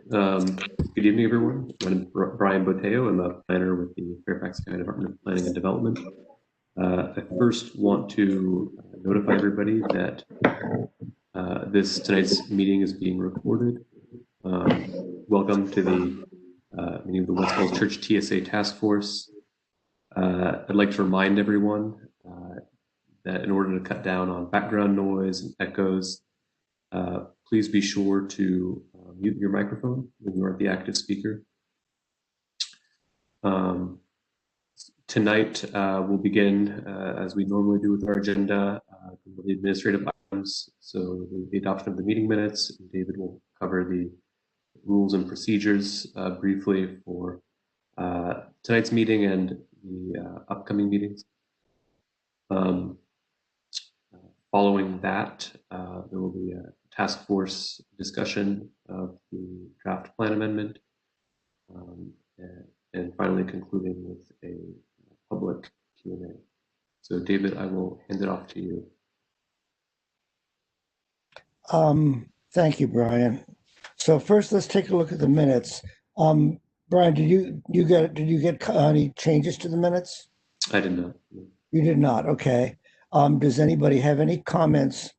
Good evening, everyone. My name is Brian Boteo. I'm a planner with the Fairfax County Department of Planning and Development. I first want to notify everybody that tonight's meeting is being recorded. Welcome to the meeting of the West Falls Church TSA Task Force. I'd like to remind everyone that in order to cut down on background noise and echoes, please be sure to mute your microphone when you are the active speaker. Tonight, we'll begin as we normally do with our agenda, with the administrative items. So the adoption of the meeting minutes. David will cover the rules and procedures briefly for tonight's meeting and the upcoming meetings. Following that, there will be a task force discussion of the draft plan amendment, and finally concluding with a public Q&A. So David, I will hand it off to you. Thank you, Brian. So first, let's take a look at the minutes. Brian, did you get any changes to the minutes? I did not. You did not. Okay. Does anybody have any comments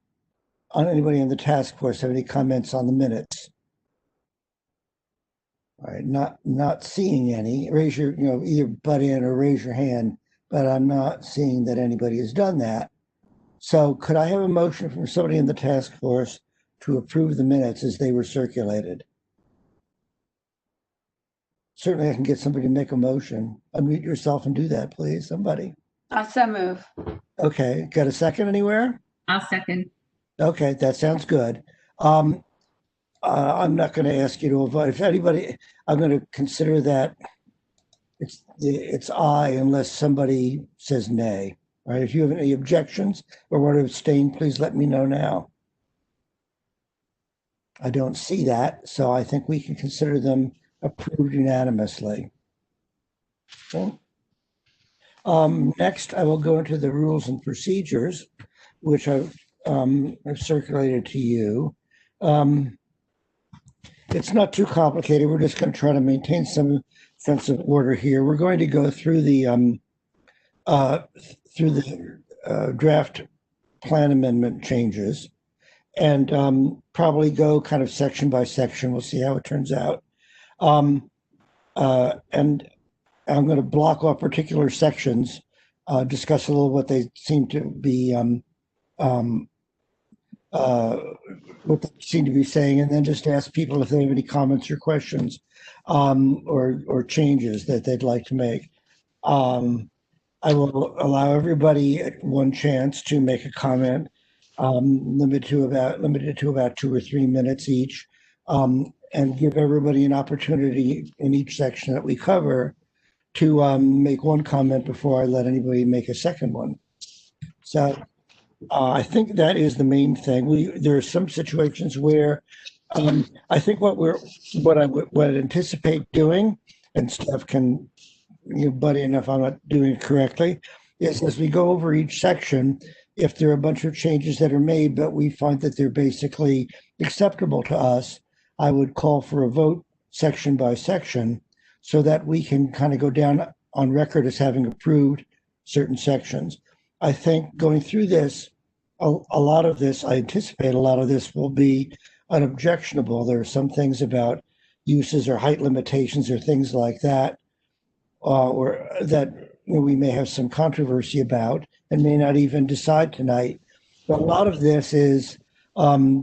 anybody in the task force have any comments on the minutes? All right, not seeing any. Raise your, either butt in or raise your hand, but I'm not seeing that anybody has done that. So could I have a motion from somebody in the task force to approve the minutes as they were circulated? Certainly I can get somebody to make a motion. Unmute yourself and do that, please, somebody. I'll so move. Okay, got a second anywhere? I'll second. Okay, that sounds good. I'm not going to ask you to vote. If anybody, I'm going to consider that it's aye unless somebody says nay. All right, if you have any objections or want to abstain, please let me know now. I don't see that, so I think we can consider them approved unanimously. Okay. Next, I will go into the rules and procedures, which I've circulated to you. It's not too complicated. We're just going to try to maintain some sense of order here. We're going to go through the draft plan amendment changes and probably go kind of section by section. We'll see how it turns out. And I'm going to block off particular sections, discuss a little what they seem to be what they seem to be saying, and then just ask people if they have any comments or questions or changes that they'd like to make. I will allow everybody one chance to make a comment, limited to about 2 or 3 minutes each, and give everybody an opportunity in each section that we cover to make one comment before I let anybody make a second one. So I think that is the main thing. There are some situations where I think what I would anticipate doing, and Steph can butt in if I'm not doing it correctly, is as we go over each section, if there are a bunch of changes that are made, but we find that they're basically acceptable to us, I would call for a vote section by section so that we can kind of go down on record as having approved certain sections. I think going through this, a lot of this, I anticipate a lot of this will be unobjectionable. There are some things about uses or height limitations or things like that, or that we may have some controversy about and may not even decide tonight. But a lot of this is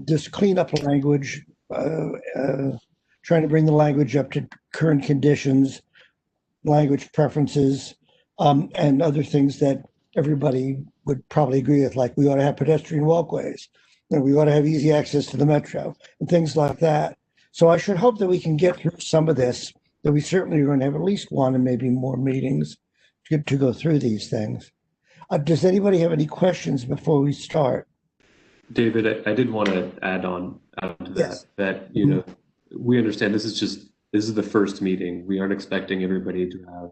just clean up language, trying to bring the language up to current conditions, language preferences, and other things that everybody would probably agree with, like we ought to have pedestrian walkways, we ought to have easy access to the metro, and things like that. So I should hope that we can get through some of this, that we certainly are going to have at least one and maybe more meetings to go through these things. Does anybody have any questions before we start? David, I did want to add on to that, Yes. that, we understand this is the first meeting. We aren't expecting everybody to have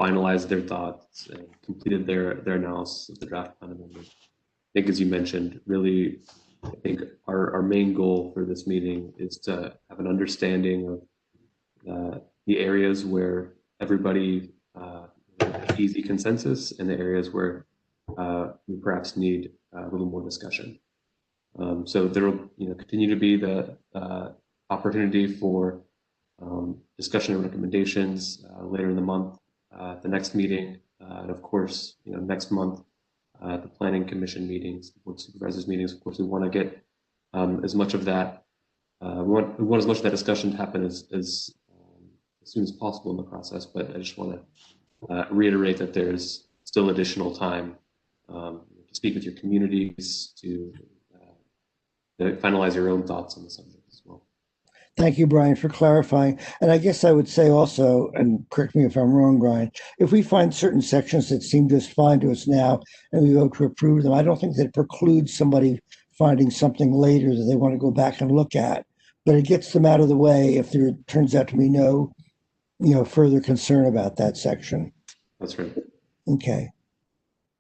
finalized their thoughts and completed their analysis of the draft plan amendment. I think, as you mentioned, really I think our main goal for this meeting is to have an understanding of the areas where everybody has easy consensus and the areas where we perhaps need a little more discussion. So there will continue to be the opportunity for discussion and recommendations later in the month, the next meeting, and of course, next month, the planning commission meetings, the board of supervisors meetings. Of course, we want to get as much of that. We want as much of that discussion to happen as soon as possible in the process. But I just want to reiterate that there's still additional time to speak with your communities, to finalize your own thoughts on the subject as well. Thank you, Brian, for clarifying. And I guess I would say also, and correct me if I'm wrong, Brian, if we find certain sections that seem just fine to us now and we vote to approve them, I don't think that precludes somebody finding something later that they want to go back and look at. But it gets them out of the way if there turns out to be no, further concern about that section. That's right. Okay.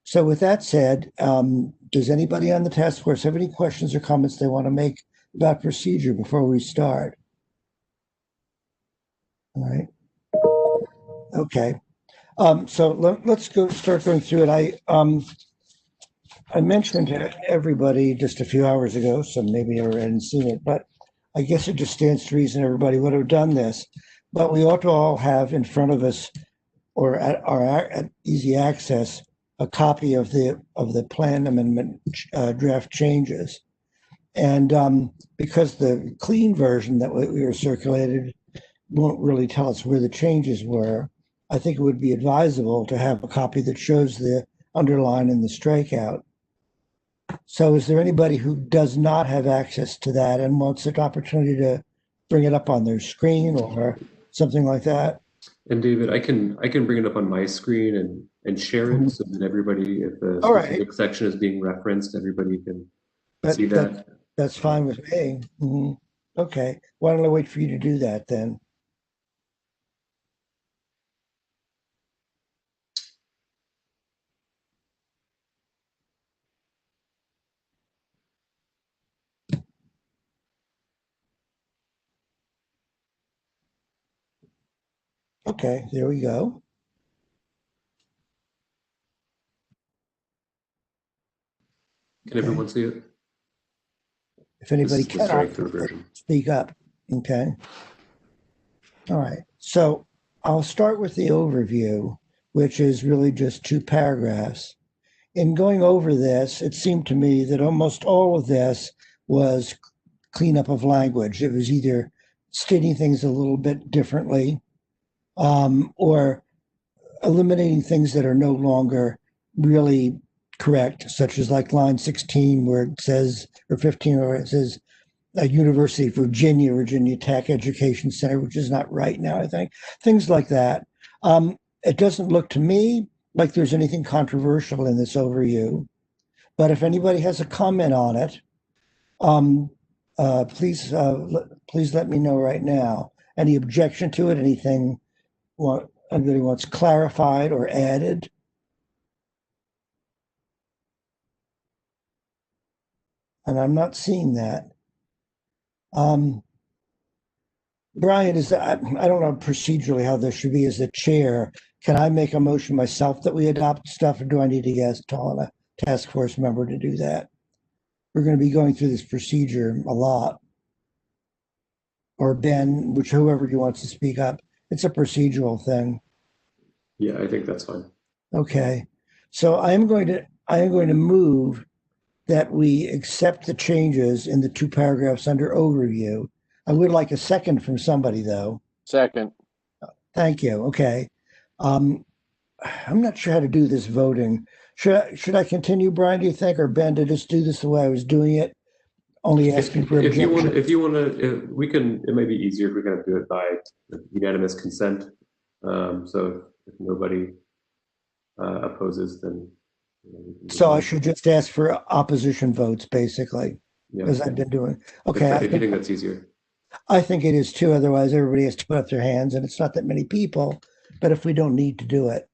So with that said, does anybody on the task force have any questions or comments they want to make about procedure before we start? All right. Okay. So let's start going through it. I mentioned to everybody just a few hours ago, so maybe you hadn't seen it, but I guess it just stands to reason everybody would have done this. But we ought to all have in front of us, or at easy access, a copy of the plan amendment draft changes. And because the clean version that we were circulated won't really tell us where the changes were, I think it would be advisable to have a copy that shows the underline and the strikeout. So is there anybody who does not have access to that and wants an opportunity to bring it up on their screen or something like that? And David, I can bring it up on my screen and share it so that everybody, if the All specific right. section is being referenced, everybody can see that. That's fine with me. Okay. Why don't I wait for you to do that then? Okay, there we go. Can everyone see it? If anybody This is the cannot, strike-through version. speak up. Okay. All right. So I'll start with the overview, which is really just 2 paragraphs. In going over this, it seemed to me that almost all of this was cleanup of language. It was either stating things a little bit differently, or eliminating things that are no longer really correct, such as like line 16 where it says, or 15, where it says University of Virginia Tech Education Center, which is not right now, I think. Things like that. It doesn't look to me like there's anything controversial in this overview, but if anybody has a comment on it, please let me know right now. Any objection to it? Anything anybody wants clarified or added? And I'm not seeing that. Brian, I don't know procedurally how this should be as the chair. Can I make a motion myself that we adopt stuff, or do I need to get a task force member to do that? We're going to be going through this procedure a lot. Or Ben, whoever you wants to speak up. It's a procedural thing. Yeah, I think that's fine. Okay. So I am going to move that we accept the changes in the 2 paragraphs under overview. I would like a second from somebody, though. Second. Thank you. Okay. I'm not sure how to do this voting. Should I continue, Brian, do you think, or Ben, to just do this the way I was doing it? Only asking for if you want objection. we can. It may be easier if we kind of do it by unanimous consent. So if nobody opposes, then. So I should just ask for opposition votes, basically, as I've been doing. Okay. If you think that's easier. I think it is too. Otherwise, everybody has to put up their hands, and it's not that many people. But if we don't need to do it,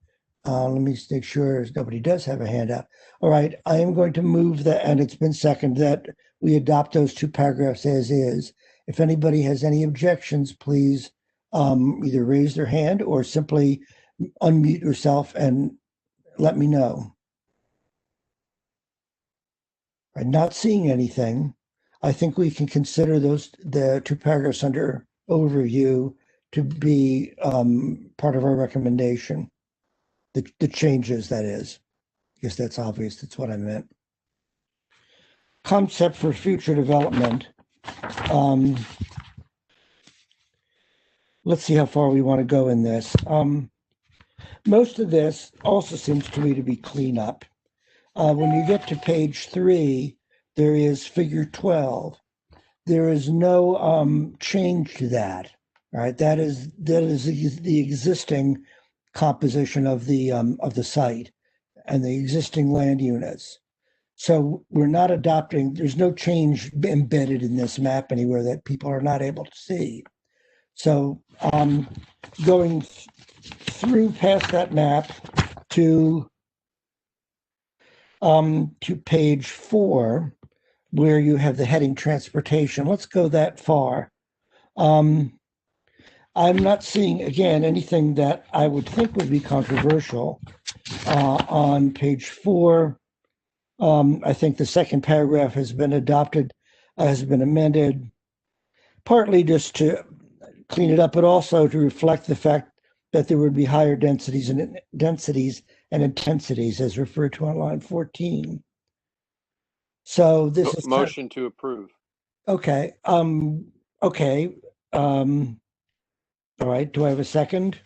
let me make sure nobody does have a hand up. All right, I am going to move that, and it's been seconded, that we adopt those 2 paragraphs as is. If anybody has any objections, please either raise their hand or simply unmute yourself and let me know. I'm not seeing anything. I think we can consider the 2 paragraphs under overview to be part of our recommendation. The changes, that is. I guess that's obvious. That's what I meant. Concept for future development. Let's see how far we want to go in this. Most of this also seems to me to be cleanup. When you get to page 3, there is figure 12. There is no change to that. All right, that is the existing composition of the site and the existing land units. So we're not adopting. There's no change embedded in this map anywhere that people are not able to see. So going through past that map to page 4, where you have the heading transportation. Let's go that far. I'm not seeing, again, anything that I would think would be controversial. On page 4, I think the second paragraph has been adopted, has been amended, partly just to clean it up, but also to reflect the fact that there would be higher densities and intensities as referred to on line 14. So this is motion to approve. Okay. Okay. All right. Do I have a second?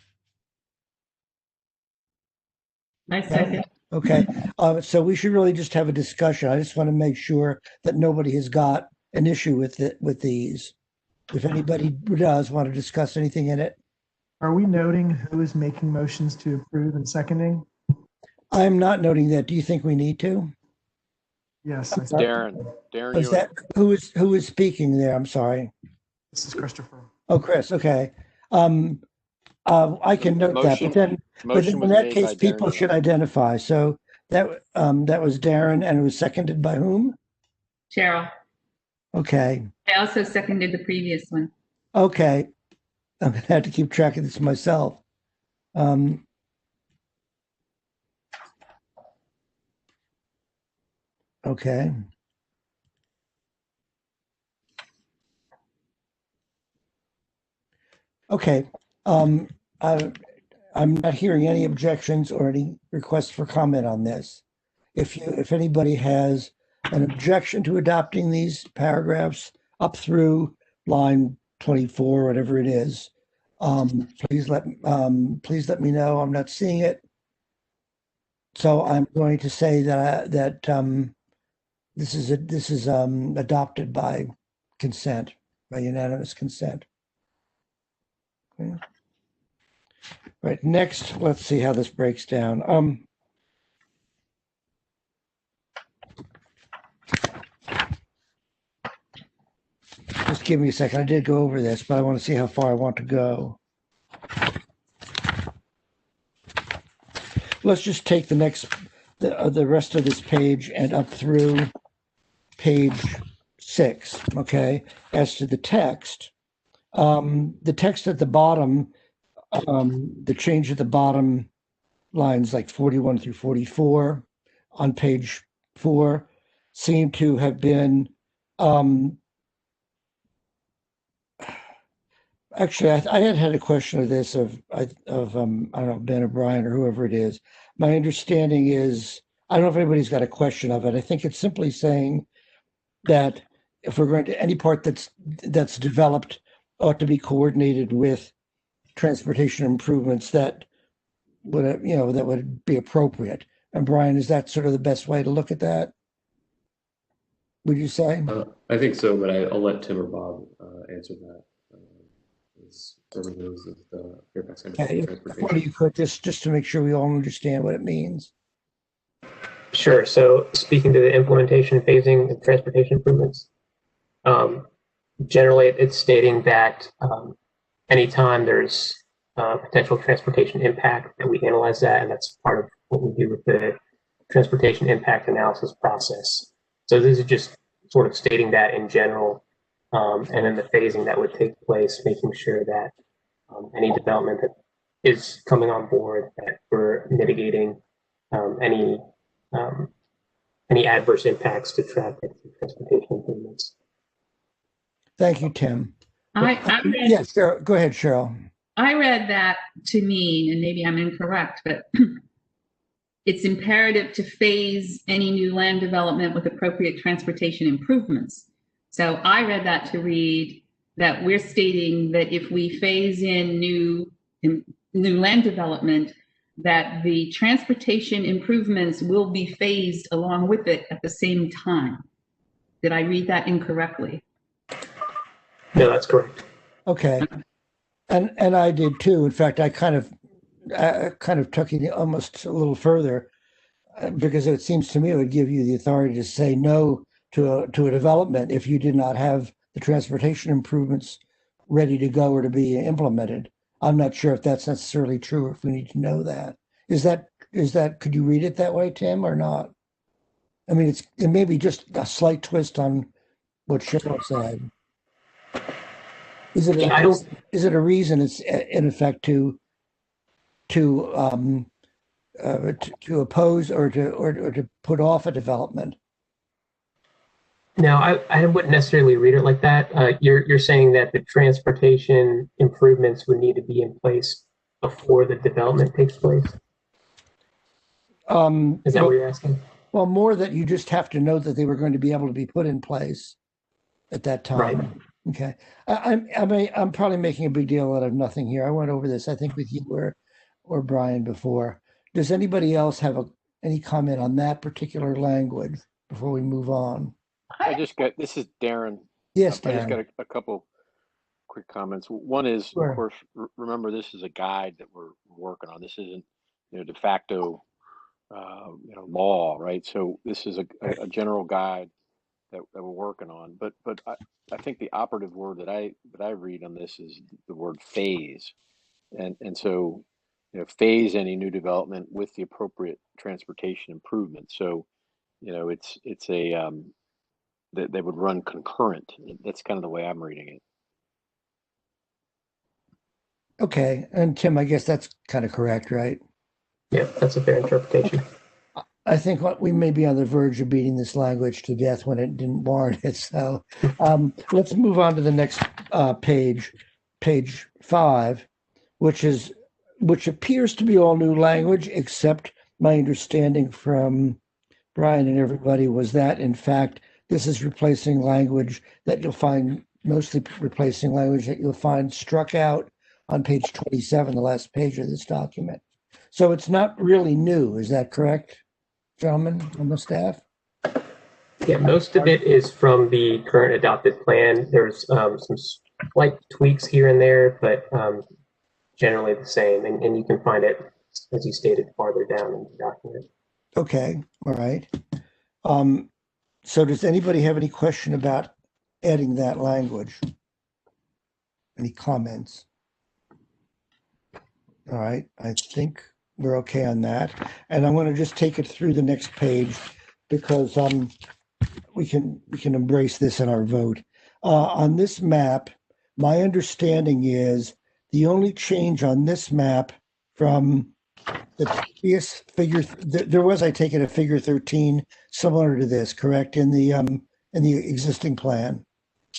I second. Okay. So we should really just have a discussion. I just want to make sure that nobody has got an issue with these. If anybody does want to discuss anything in it. Are we noting who is making motions to approve and seconding? I'm not noting that. Do you think we need to? Yes. Darren, Is that who is speaking there? I'm sorry. This is Christopher. Oh, Chris. Okay. I can note that, but then in that case, people should identify. So that was Darren, and it was seconded by whom? Cheryl. Okay. I also seconded the previous one. Okay. I'm gonna have to keep track of this myself. Okay. Okay. I'm not hearing any objections or any requests for comment on this. If anybody has an objection to adopting these paragraphs up through line 24, whatever it is, please let me know. I'm not seeing it. So I'm going to say that this is adopted by consent, by unanimous consent. Okay. Right, next, let's see how this breaks down. Just give me a second. I did go over this, but I want to see how far I want to go. Let's just take the rest of this page and up through page 6, okay? As to the text at the bottom, the change at the bottom lines like 41 through 44 on page 4 seem to have been actually, I had a question of this of I don't know, Ben or Brian or whoever it is. My understanding is, I don't know if anybody's got a question of it. I think it's simply saying that if we're going to, any part that's developed ought to be coordinated with transportation improvements that would be appropriate. And Brian, is that sort of the best way to look at that? Would you say? I think so, but I'll let Tim or Bob answer that. Those of the Fairfax transportation. Or you could just to make sure we all understand what it means. Sure. So speaking to the implementation phasing of transportation improvements, generally it's stating that anytime there's potential transportation impact, that we analyze that, and that's part of what we do with the transportation impact analysis process. So this is just sort of stating that in general, and then the phasing that would take place, making sure that any development that is coming on board, that we're mitigating any adverse impacts to traffic and transportation improvements. Thank you, Tim. I read, Yes, Cheryl, go ahead, Cheryl. I read that to mean, and maybe I'm incorrect, but it's imperative to phase any new land development with appropriate transportation improvements. So I read that to read that we're stating that if we phase in new land development, that the transportation improvements will be phased along with it at the same time. Did I read that incorrectly? No, that's correct. Okay. And I did too. In fact, I kind of took it almost a little further because it seems to me it would give you the authority to say no to a development if you did not have the transportation improvements ready to go or to be implemented. I'm not sure if that's necessarily true or if we need to know that. Is that, could you read it that way, Tim, or not? I mean, it may be just a slight twist on what Cheryl said. Is it a reason it's in effect to oppose or to put off a development? No, I wouldn't necessarily read it like that. You're saying that the transportation improvements would need to be in place before the development takes place? Is that what you're asking? Well, more that you just have to know that they were going to be able to be put in place at that time. Right. Okay. I'm probably making a big deal out of nothing here. I went over this, I think, with you or Brian before. Does anybody else have any comment on that particular language before we move on? This is Darren. Yes, I just Darren. got a couple quick comments. One is, Sure. of course, remember this is a guide that we're working on. This isn't, de facto, law, right? So this is a general guide that we're working on. But I think the operative word that I read on this is the word phase, and so phase any new development with the appropriate transportation improvements. So it's a that they would run concurrent. That's kind of the way I'm reading it. Okay. And Tim, I guess that's kind of correct, right? Yeah, that's a fair interpretation. I think we may be on the verge of beating this language to death when it didn't warrant it. So let's move on to the next page 5, which appears to be all new language, except my understanding from Brian and everybody was that, in fact, this is replacing language that you'll find, mostly replacing language that you'll find struck out on page 27, the last page of this document. So it's not really new. Is that correct, gentlemen on the staff? Yeah, most of it is from the current adopted plan. There's some slight tweaks here and there, but generally the same. And you can find it, as you stated, farther down in the document. Okay, all right. So does anybody have any question about adding that language? Any comments? All right, I think we're okay on that. And I'm going to just take it through the next page because we can embrace this in our vote. On this map, my understanding is the only change on this map from the previous figure, there was, I take it, a figure 13 similar to this, correct, in the existing plan.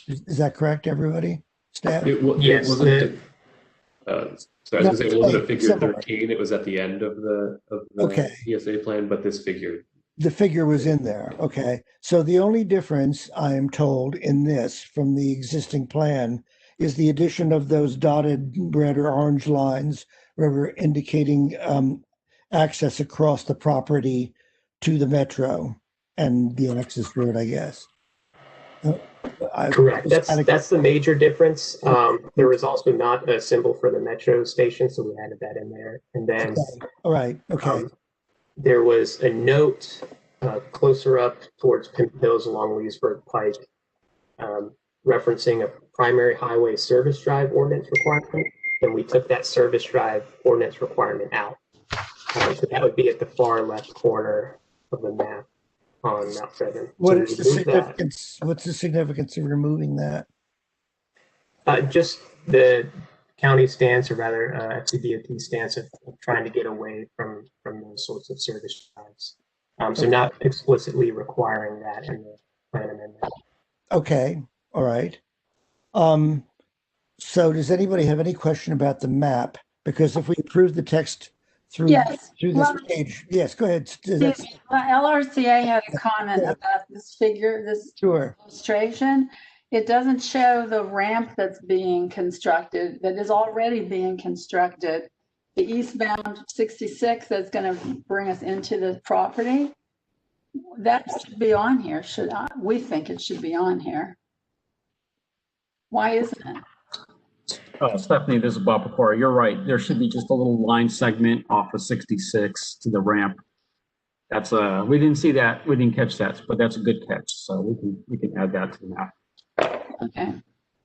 Is that correct, everybody? Staff? Yes. It wasn't a figure similar. 13. It was at the end of the Okay. TSA plan, but this figure. The figure was in there. Okay. So the only difference, I am told, in this from the existing plan is the addition of those dotted red or orange lines where we're indicating access across the property to the metro and the Alexis Road, I guess. Correct. That's the major difference. There was also not a symbol for the metro station, so we added that in there. And then, okay. All right. Okay. There was a note closer up towards Pimp Hills along Leesburg Pike, referencing a primary highway service drive ordinance requirement, and we took that service drive ordinance requirement out. So that would be at the far left corner of the map on Mount 7. What So is the we remove that. significance? What's the significance of removing that? Just the county stance, or rather FCDOT stance of trying to get away from those sorts of service drives. So not explicitly requiring that in the plan amendment. Okay, all right. So does anybody have any question about the map? Because if we approve the text through Yes. through this page, yes, go ahead. LRCA had a comment about this figure, this Sure. illustration. It doesn't show the ramp that's being constructed, that is already being constructed. The eastbound 66 that's going to bring us into the property. That should be on here. We think it should be on here. Why isn't it? Stephanie, this is Bob Pecora. You're right. There should be just a little line segment off of 66 to the ramp. That's we didn't see that. We didn't catch that, but that's a good catch. So we can add that to the map. Okay.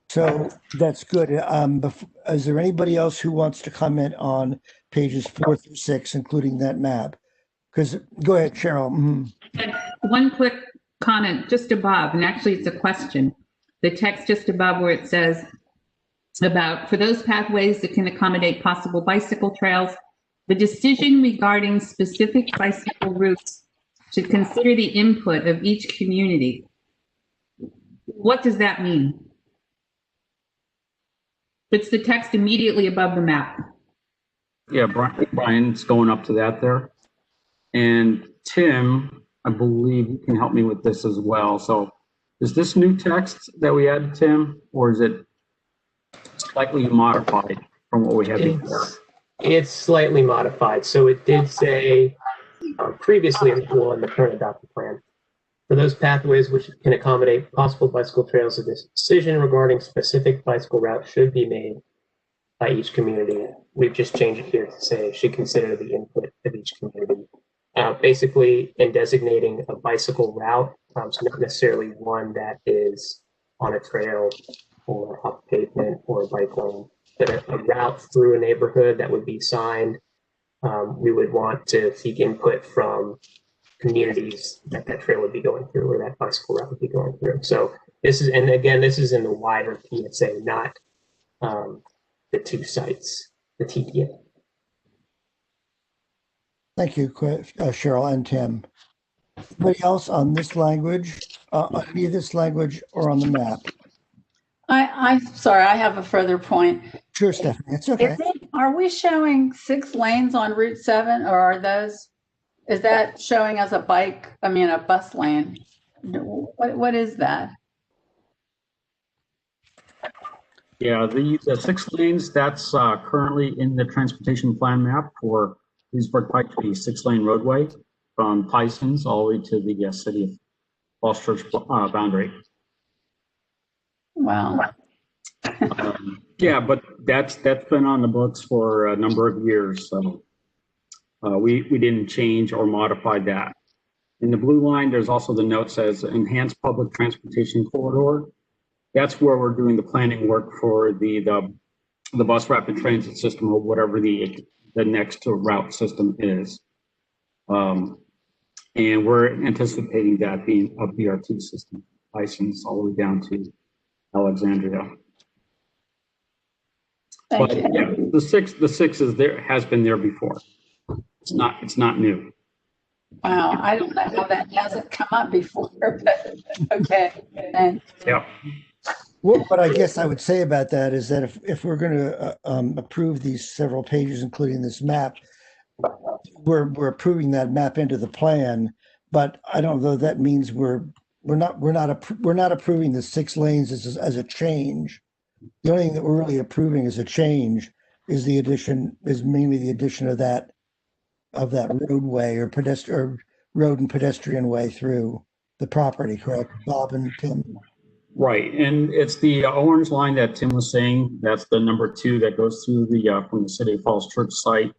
So that's good. Is there anybody else who wants to comment on pages 4 through 6, including that map? Because go ahead, Cheryl. Mm-hmm. One quick comment just above, and actually it's a question. The text just above where it says about for those pathways that can accommodate possible bicycle trails, the decision regarding specific bicycle routes should consider the input of each community. What does that mean? It's the text immediately above the map. Yeah, Brian's going up to that there. And Tim, I believe you can help me with this as well. So is this new text that we added, Tim, or is it slightly modified from what we had before? It's slightly modified. So it did say previously in the current adopted plan, for those pathways which can accommodate possible bicycle trails, a decision regarding specific bicycle route should be made by each community. We've just changed it here to say should consider the input of each community. Basically, in designating a bicycle route, so not necessarily one that is on a trail or off pavement or a bike lane, but a route through a neighborhood that would be signed. We would want to seek input from communities that trail would be going through or that bicycle route would be going through. So this is, and again, this is in the wider TSA, not the two sites, the TDA. Thank you, Cheryl and Tim. Anybody else on this language, on any of this language or on the map? I'm sorry, I have a further point. Sure, Stephanie, it's okay. Are we showing 6 lanes on Route 7, or is that showing as a bus lane? What is that? Yeah, the 6 lanes, that's currently in the transportation plan map for Leesburg Pike to be a 6-lane roadway from Tyson's all the way to the city of Falls Church boundary. Wow. Yeah, but that's been on the books for a number of years, so we didn't change or modify that. In the blue line, there's also the note says enhanced public transportation corridor. That's where we're doing the planning work for the bus rapid transit system or whatever the next route system is. And we're anticipating that being a BRT system, license all the way down to Alexandria. But yeah, the six is there, has been there before. It's not new. Wow, I don't know how that hasn't come up before, but okay. And yeah. Well, what I guess I would say about that is that if we're going to approve these several pages, including this map, we're approving that map into the plan. But I don't know. That means we're not approving the 6 lanes as a change. The only thing that we're really approving as a change is mainly the addition of that roadway or road and pedestrian way through the property. Correct, Bob and Tim? Right, and it's the orange line that Tim was saying. That's the number 2 that goes through the from the City of Falls Church site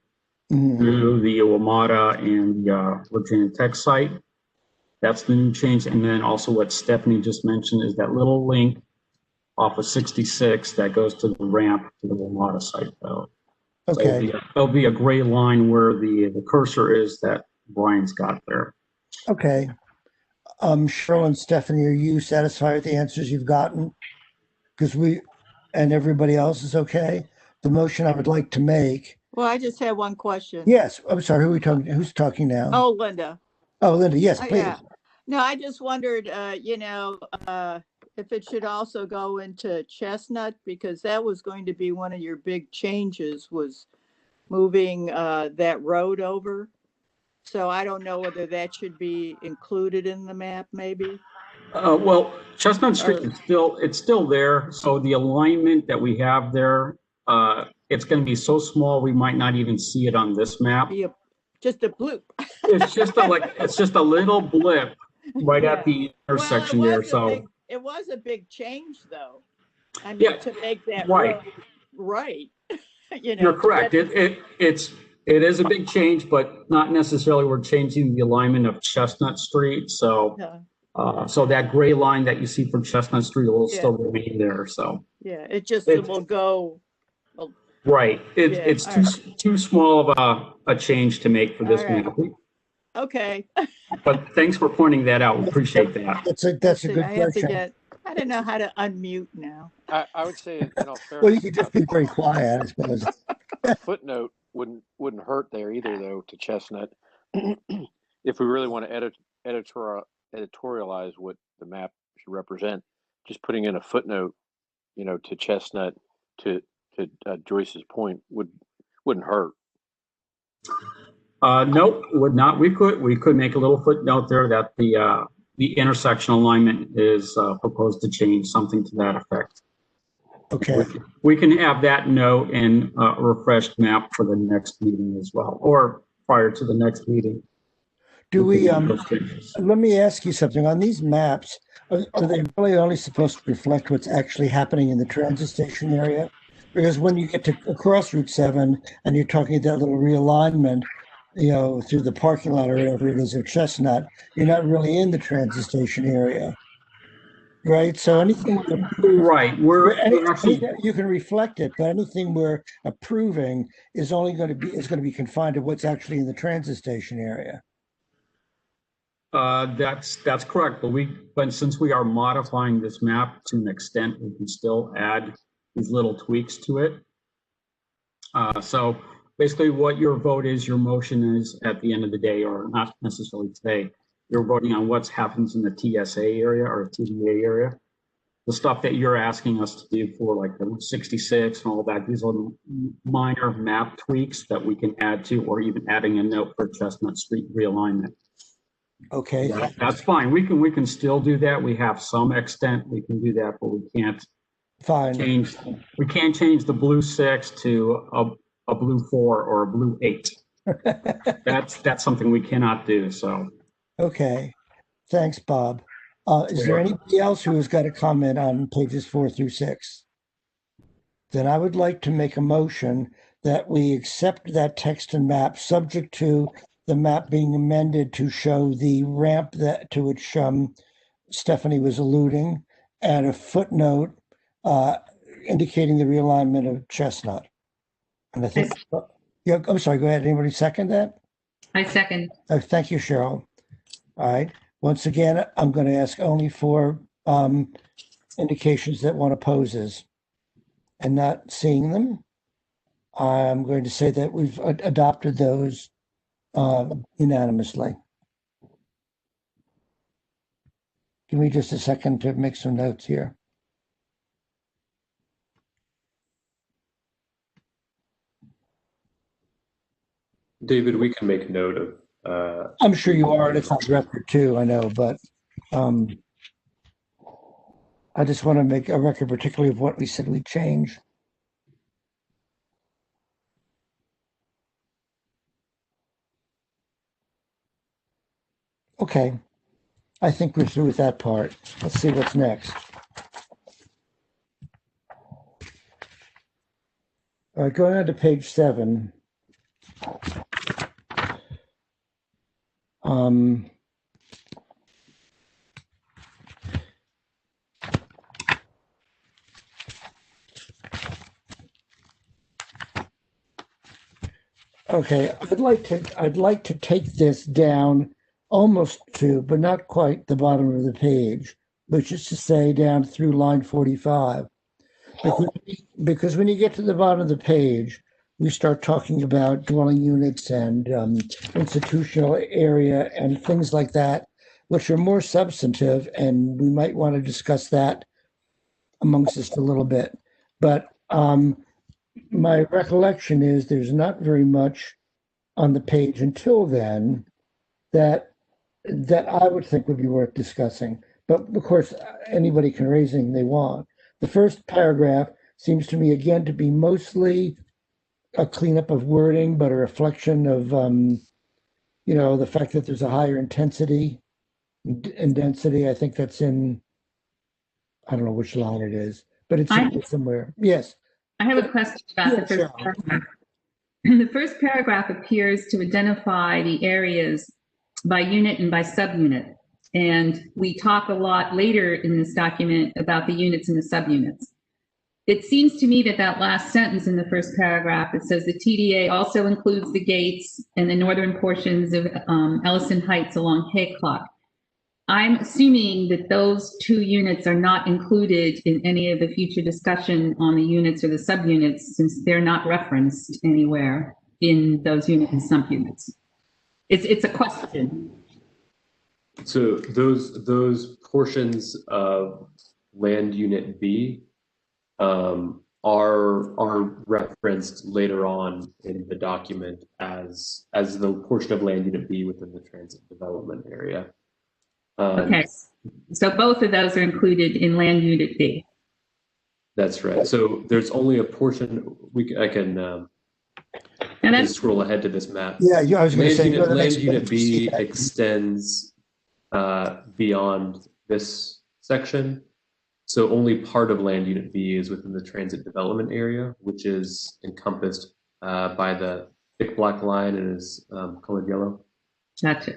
through the WMATA and the Virginia Tech site. That's the new change, and then also what Stephanie just mentioned is that little link off of 66 that goes to the ramp to the WMATA site. Though. Okay. So there'll be a gray line where the cursor is that Brian's got there. Okay. Cheryl and Stephanie, are you satisfied with the answers you've gotten? Because and everybody else is okay? The motion I would like to make. Well, I just had one question. Yes, I'm sorry, who are we talking, who's talking now? Oh, Linda. Oh, Linda, yes, please. Yeah. No, I just wondered, if it should also go into Chestnut, because that was going to be one of your big changes, was moving that road over. So I don't know whether that should be included in the map, maybe. Well, Chestnut Street is still there. So the alignment that we have there, it's going to be so small we might not even see it on this map. Be just a bloop. It's just a little blip right at the intersection there. So it was a big change, though. I mean, yeah, to make that right. road right. You're correct. It is a big change, but not necessarily we're changing the alignment of Chestnut Street. So so that gray line that you see from Chestnut Street will still remain there. So yeah, it will go. Right. It's too small of a change to make for this map. Okay. But thanks for pointing that out. We appreciate that. That's a good question. I don't know how to unmute now. I would say, well, you could just be very quiet, I suppose. Footnote wouldn't hurt there either, though, to Chestnut. If we really want to editorialize what the map should represent, just putting in a footnote, to Chestnut to Joyce's point wouldn't hurt. Nope, would not. We could make a little footnote there that the intersection alignment is proposed to change, something to that effect. Okay. We can have that note in a refreshed map for the next meeting as well, or prior to the next meeting. Do we, let me ask you something. On these maps, are they really only supposed to reflect what's actually happening in the transit station area? Because when you get to across Route 7 and you're talking that little realignment, through the parking lot or whatever it is of Chestnut, you're not really in the transit station area, right? So anything right, you can reflect it, but anything we're approving is only going to be confined to what's actually in the transit station area. That's correct, but since we are modifying this map to an extent, we can still add these little tweaks to it. So basically what your vote is, your motion is at the end of the day, or not necessarily today, you're voting on what happens in the TSA area or TDA area. The stuff that you're asking us to do for like the 66 and all that, these are minor map tweaks that we can add to, or even adding a note for Chestnut Street realignment. Okay. That's fine. We can still do that. We have some extent we can do that, but we can't change. We can't change the blue 6 to a blue 4 or a blue 8. That's something we cannot do. So. Okay. Thanks, Bob. Is there anybody else who has got a comment on pages 4 through 6? Then I would like to make a motion that we accept that text and map, subject to the map being amended to show the ramp to which Stephanie was alluding, and a footnote indicating the realignment of Chestnut. And I think, I'm sorry, go ahead. Anybody second that? I second. Thank you, Cheryl. All right. Once again, I'm going to ask only for indications that one opposes, and not seeing them, I'm going to say that we've adopted those unanimously. Give me just a second to make some notes here. David, we can make a note of. I'm sure you are, and it's on record too, I know, but I just want to make a record particularly of what we said we change. Okay, I think we're through with that part. Let's see what's next. All right, going on to page 7. Okay, I'd like to take this down almost to, but not quite the bottom of the page, which is to say down through line 45. Because when you get to the bottom of the page, we start talking about dwelling units and institutional area and things like that, which are more substantive, and we might want to discuss that amongst us a little bit. But my recollection is there's not very much on the page until then that I would think would be worth discussing. But of course, anybody can raise anything they want. The first paragraph seems to me again to be mostly a cleanup of wording, but a reflection of the fact that there's a higher intensity and density. I think that's in, I don't know which line it is, but it's in there somewhere. Yes. I have a question about the first paragraph. The first paragraph appears to identify the areas by unit and by subunit. And we talk a lot later in this document about the units and the subunits. It seems to me that that last sentence in the first paragraph, it says the TDA also includes the gates and the northern portions of Ellison Heights along Hayclock. I'm assuming that those two units are not included in any of the future discussion on the units or the subunits, since they're not referenced anywhere in those units and subunits. It's a question. So those portions of land unit B are referenced later on in the document as the portion of land unit B within the transit development area. Okay, so both of those are included in land unit B. That's right. So there's only a portion. I can scroll ahead to this map. Yeah, I was going to say land unit B extends beyond this section. So only part of land unit B is within the transit development area, which is encompassed by the thick black line and is colored yellow. Gotcha.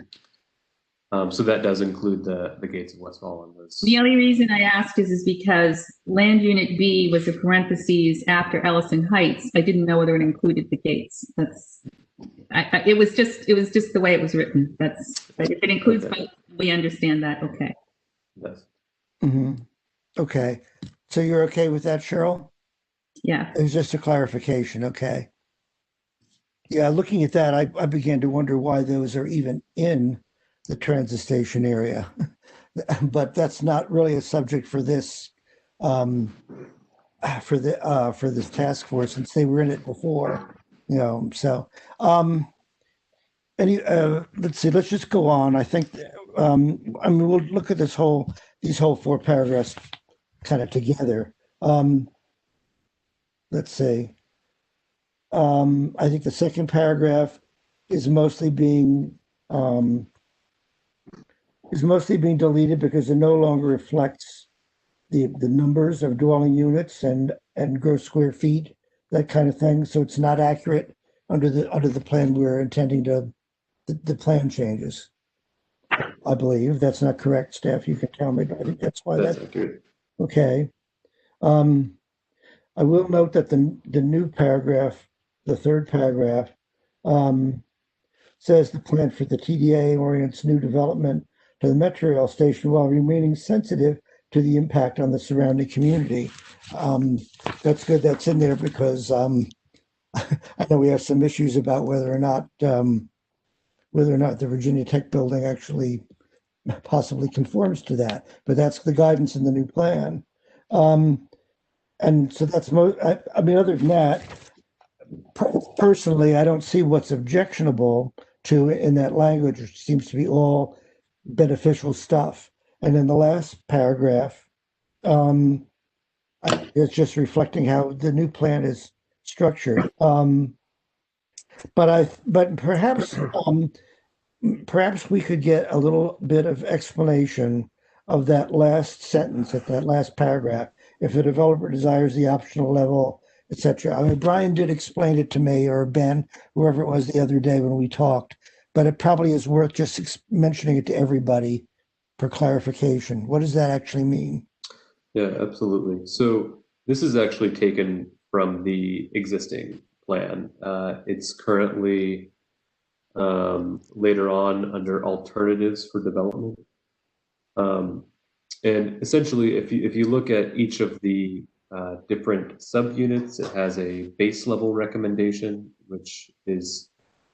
So that does include the gates of Westfall. The only reason I asked is because land unit B was a parentheses after Ellison Heights. I didn't know whether it included the gates. It was just the way it was written. But if it includes both, we understand that. Okay. Yes. Mm-hmm. Okay. So you're okay with that, Cheryl? Yeah. It was just a clarification. Okay. Yeah. Looking at that, I began to wonder why those are even in the transit station area, but that's not really a subject for this for this task force, since they were in it before, So, let's see. Let's just go on. I think, we'll look at these whole 4 paragraphs kind of together. Let's see. I think the second paragraph is mostly being deleted because it no longer reflects the numbers of dwelling units and gross square feet, that kind of thing. So it's not accurate under the plan we're intending to. The plan changes. I believe that's not correct. Staff, you can tell me, but I think that's why that's accurate. Okay. I will note that the new paragraph, the third paragraph, says the plan for the TDA orients new development to the metro rail station while remaining sensitive to the impact on the surrounding community. That's good. That's in there because I know we have some issues about whether or not the Virginia Tech building actually possibly conforms to that, but that's the guidance in the new plan. And so that's other than that, personally, I don't see what's objectionable to it in that language, which seems to be all beneficial stuff. And in the last paragraph, it's just reflecting how the new plan is structured. But perhaps we could get a little bit of explanation of that last sentence at that last paragraph. If the developer desires the optional level, etc. I mean, Brian did explain it to me, or Ben, whoever it was the other day when we talked, but it probably is worth just mentioning it to everybody for clarification. What does that actually mean? Yeah, absolutely. So this is actually taken from the existing plan. It's currently later on under alternatives for development. And essentially, if you look at each of the different subunits, it has a base level recommendation, which is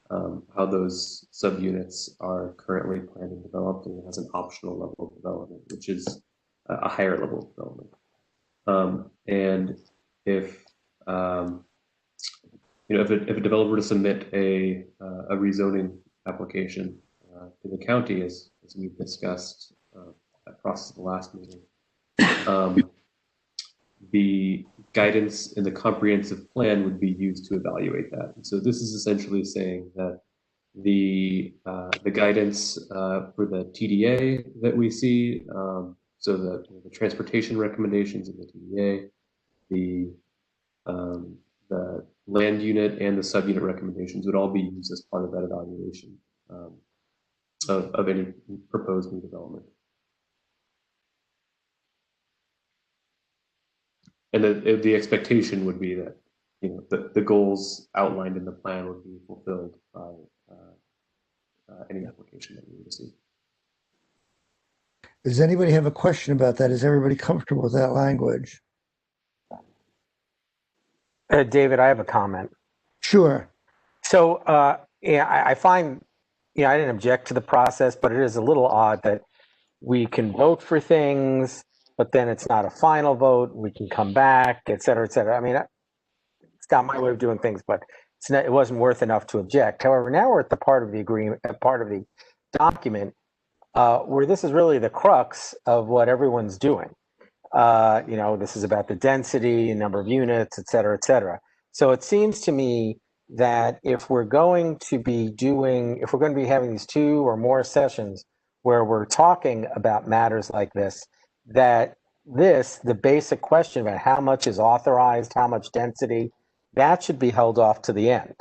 how those subunits are currently planned and developed, and it has an optional level of development, which is a higher level of development. And if if a developer were to submit a rezoning application to the county, as we've discussed that process at the last meeting, the guidance in the comprehensive plan would be used to evaluate that. And so this is essentially saying that the guidance for the TDA that we see, so the transportation recommendations in the TDA, the land unit and the subunit recommendations would all be used as part of that evaluation of any proposed new development. And the expectation would be that the goals outlined in the plan would be fulfilled by any application that we receive. Does anybody have a question about that? Is everybody comfortable with that language? David, I have a comment. Sure. So, I find, I didn't object to the process, but it is a little odd that we can vote for things, but then it's not a final vote. We can come back, et cetera, et cetera. I mean, it's not my way of doing things, but it wasn't worth enough to object. However, now we're at the part of the agreement, part of the document where this is really the crux of what everyone's doing. This is about the density, number of units, et cetera, et cetera. So it seems to me that if we're going to be having these 2 or more sessions where we're talking about matters like this, that the basic question about how much is authorized, how much density, that should be held off to the end.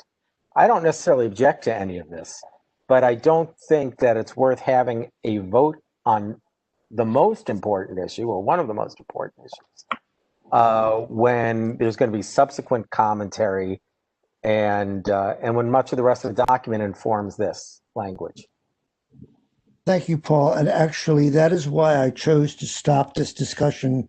I don't necessarily object to any of this, but I don't think that it's worth having a vote on the most important issue, or one of the most important issues, when there's going to be subsequent commentary and when much of the rest of the document informs this language. Thank you, Paul. And actually, that is why I chose to stop this discussion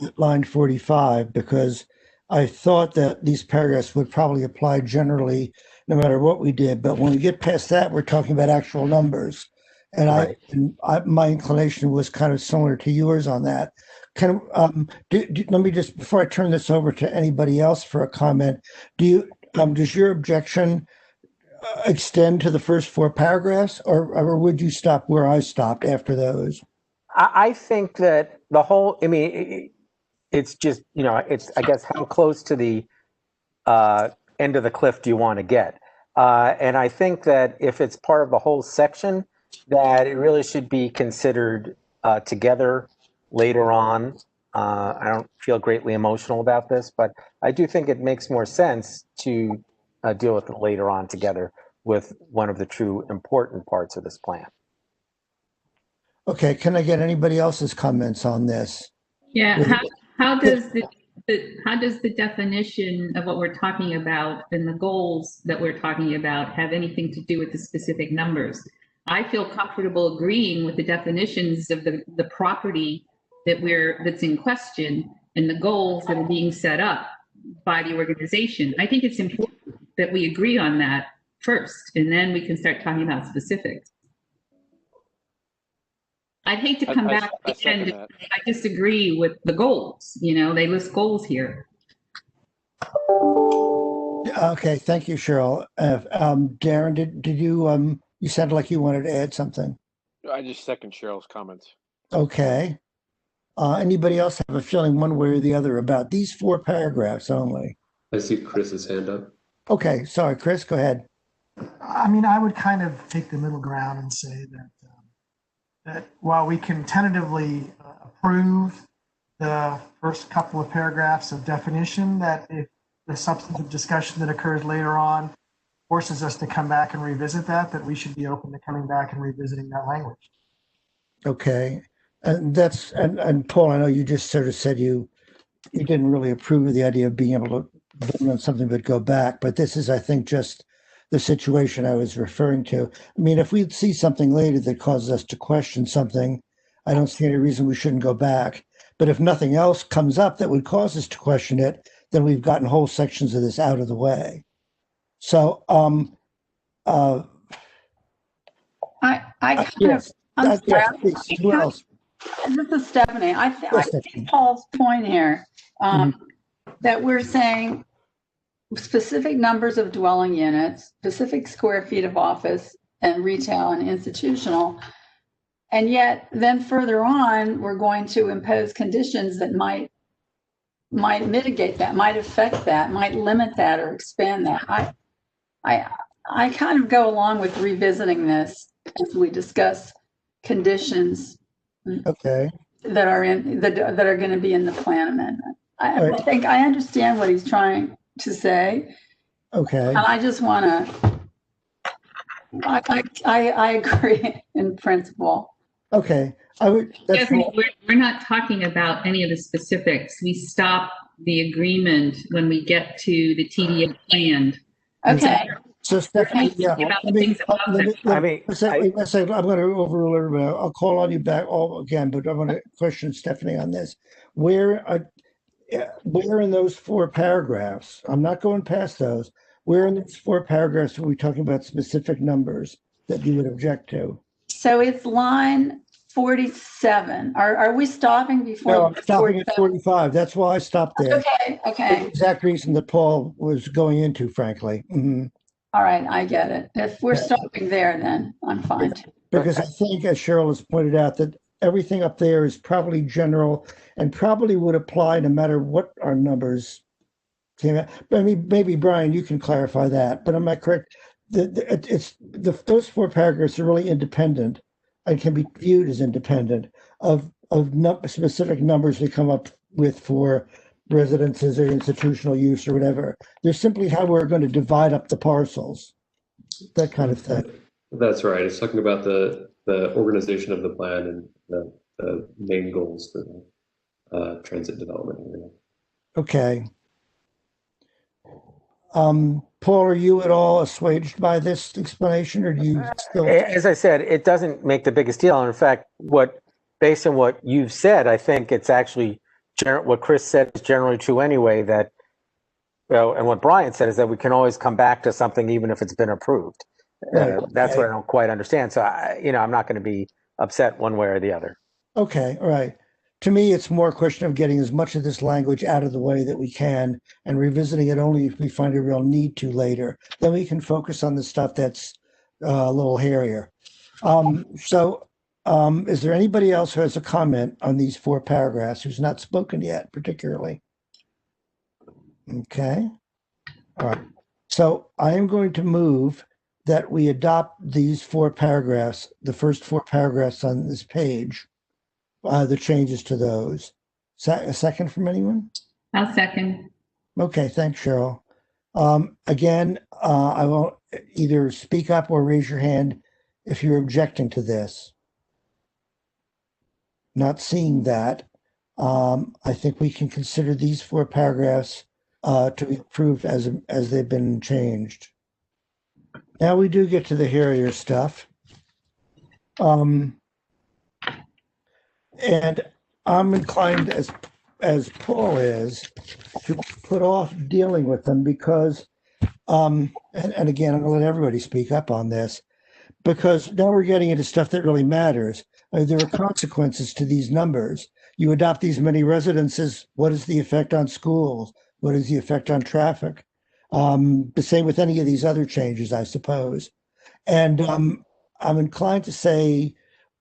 at line 45, because I thought that these paragraphs would probably apply generally no matter what we did. But when we get past that, we're talking about actual numbers. And Right. my inclination was kind of similar to yours on that. Let me just, before I turn this over to anybody else for a comment, does your objection extend to the first 4 paragraphs, or would you stop where I stopped after those? I think that the whole, it's just, it's, I guess, how close to the end of the cliff do you want to get? And I think that if it's part of the whole section, that it really should be considered together later on. I don't feel greatly emotional about this, but I do think it makes more sense to deal with it later on together with one of the true important parts of this plan. Okay, can I get anybody else's comments on this? Yeah, how does the definition of what we're talking about and the goals that we're talking about have anything to do with the specific numbers? I feel comfortable agreeing with the definitions of the property that's in question and the goals that are being set up by the organization. I think it's important that we agree on that first, and then we can start talking about specifics. I'd hate to come back at the end and say, I disagree with the goals. They list goals here. Okay, thank you, Cheryl. Darren, did you, you sounded like you wanted to add something. I just second Cheryl's comments. Okay. Anybody else have a feeling one way or the other about these 4 paragraphs only? I see Chris's hand up. Okay, sorry, Chris, go ahead. I would kind of take the middle ground and say that while we can tentatively approve the first couple of paragraphs of definition, that if the substantive discussion that occurs later on forces us to come back and revisit that we should be open to coming back and revisiting that language. Okay. And and Paul, I know you just sort of said you didn't really approve of the idea of being able to vote on something but go back, but this is, I think, just the situation I was referring to. I mean, if we see something later that causes us to question something, I don't see any reason we shouldn't go back. But if nothing else comes up that would cause us to question it, then we've gotten whole sections of this out of the way. So, I kind of, yes, I'm sorry, yes, please. Who else? this is Stephanie. I Yes, see Stephanie. Paul's point here, that we're saying specific numbers of dwelling units, specific square feet of office and retail and institutional. And yet then further on, we're going to impose conditions that might mitigate that, might affect that, might limit that or expand that. I kind of go along with revisiting this as we discuss conditions Okay. that are going to be in the plan amendment. I Right. think I understand what he's trying to say. Okay. And I just want to, I agree in principle. Okay. I would. That's Stephanie, we're not talking about any of the specifics. We stop the agreement when we get to the TDA plan. Okay. So Stephanie, yeah. About the Let me, things above let me, it. let I me, mean, I'm going to overrule everybody. I'll call on you back all again, but I want to question Stephanie on this. Where in those 4 paragraphs, I'm not going past those, where in those 4 paragraphs are we talking about specific numbers that you would object to? So it's line 47. Are we stopping before? No, I'm stopping at 45. That's why I stopped there. Okay. The Okay. exact reason that Paul was going into, frankly. All right. I get it. If we're stopping there, then I'm fine too. Because I think, as Cheryl has pointed out, that everything up there is probably general and probably would apply no matter what our numbers came out. I mean, maybe Brian, you can clarify that, but am I correct? Those 4 paragraphs are really independent and can be viewed as independent of specific numbers we come up with for residences or institutional use or whatever. They're simply how we're going to divide up the parcels, that kind of thing. That's right. It's talking about the organization of the plan and the main goals for the transit development area. Okay. Paul, are you at all assuaged by this explanation, or do you still? As I said, it doesn't make the biggest deal. In fact, based on what you've said, I think it's actually what Chris said is generally true anyway. That, and what Brian said is that we can always come back to something even if it's been approved. Right. That's what I don't quite understand. So I'm not going to be upset one way or the other. Okay, all right. To me, it's more a question of getting as much of this language out of the way that we can and revisiting it only if we find a real need to later. Then we can focus on the stuff that's a little hairier. Is there anybody else who has a comment on these 4 paragraphs who's not spoken yet, particularly? Okay. All right. So I am going to move that we adopt these 4 paragraphs, the first 4 paragraphs on this page, the changes to those. A second from anyone? I'll second. Okay, thanks, Cheryl. Again, I will either speak up or raise your hand if you're objecting to this. Not seeing that, I think we can consider these 4 paragraphs to be approved as they've been changed. Now we do get to the hairier stuff. And I'm inclined, as Paul is, to put off dealing with them because, and again, I'm going to let everybody speak up on this, because now we're getting into stuff that really matters. There are consequences to these numbers. You adopt these many residences, what is the effect on schools? What is the effect on traffic? The same with any of these other changes, I suppose. And I'm inclined to say,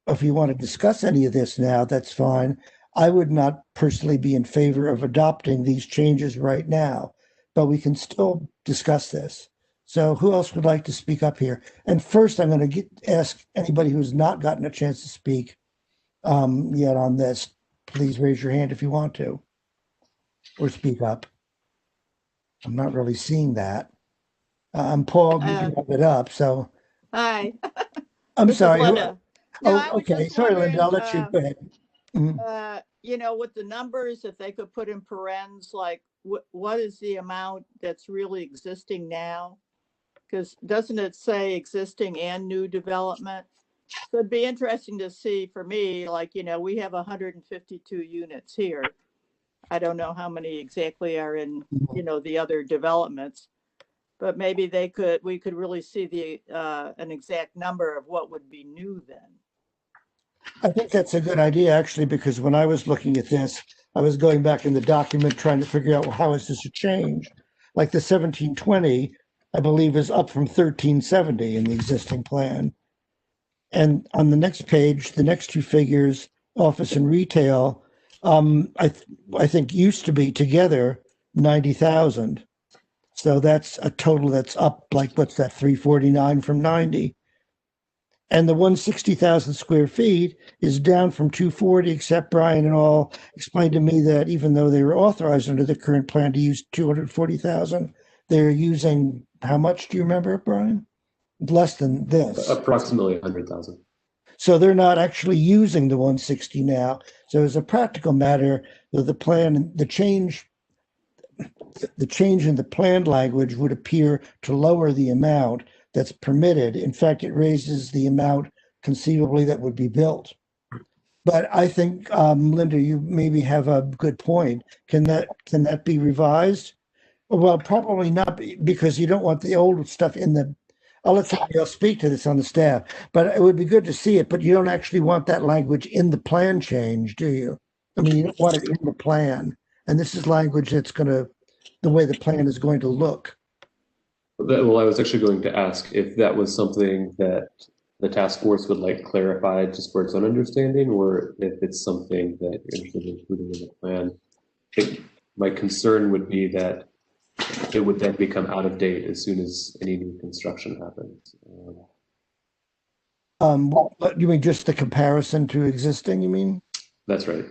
if you want to discuss any of this now, that's fine. I would not personally be in favor of adopting these changes right now, but we can still discuss this. So who else would like to speak up here? And first, I'm going to ask anybody who's not gotten a chance to speak yet on this, please raise your hand if you want to, or speak up. I'm not really seeing that. Paul, you can have it up, so. Hi. I'm This is sorry. Linda. No, I Oh, was okay. just Sorry, Linda. I'll wondering, let you go ahead. Mhm. With the numbers, if they could put in parens, like what is the amount that's really existing now? Because doesn't it say existing and new development? So it'd be interesting to see for me, like, we have 152 units here. I don't know how many exactly are in, the other developments, but maybe we could really see an exact number of what would be new then. I think that's a good idea, actually, because when I was looking at this, I was going back in the document trying to figure out, well, how is this a change? Like the 1720, I believe, is up from 1370 in the existing plan. And on the next page, the next two figures, office and retail, I think used to be together 90,000. So that's a total that's up, like, what's that, 349 from 90. And the 160,000 square feet is down from 240, except Brian and all explained to me that even though they were authorized under the current plan to use 240,000, they're using, how much do you remember, Brian? Less than this. Approximately 100,000. So they're not actually using the 160 now. So as a practical matter, the plan, the change in the planned language would appear to lower the amount that's permitted. In fact, it raises the amount conceivably that would be built. But I think, Linda, you maybe have a good point. Can that be revised? Well, probably not, because you don't want the old stuff in the. I'll let somebody else speak to this on the staff, but it would be good to see it. But you don't actually want that language in the plan change, do you? I mean, you don't want it in the plan. And this is language that's the way the plan is going to look. Well, I was actually going to ask if that was something that the task force would like clarified just for its own understanding, or if it's something that you're interested in including in the plan. I think my concern would be that it would then become out of date as soon as any new construction happens. You mean just the comparison to existing, you mean? That's right.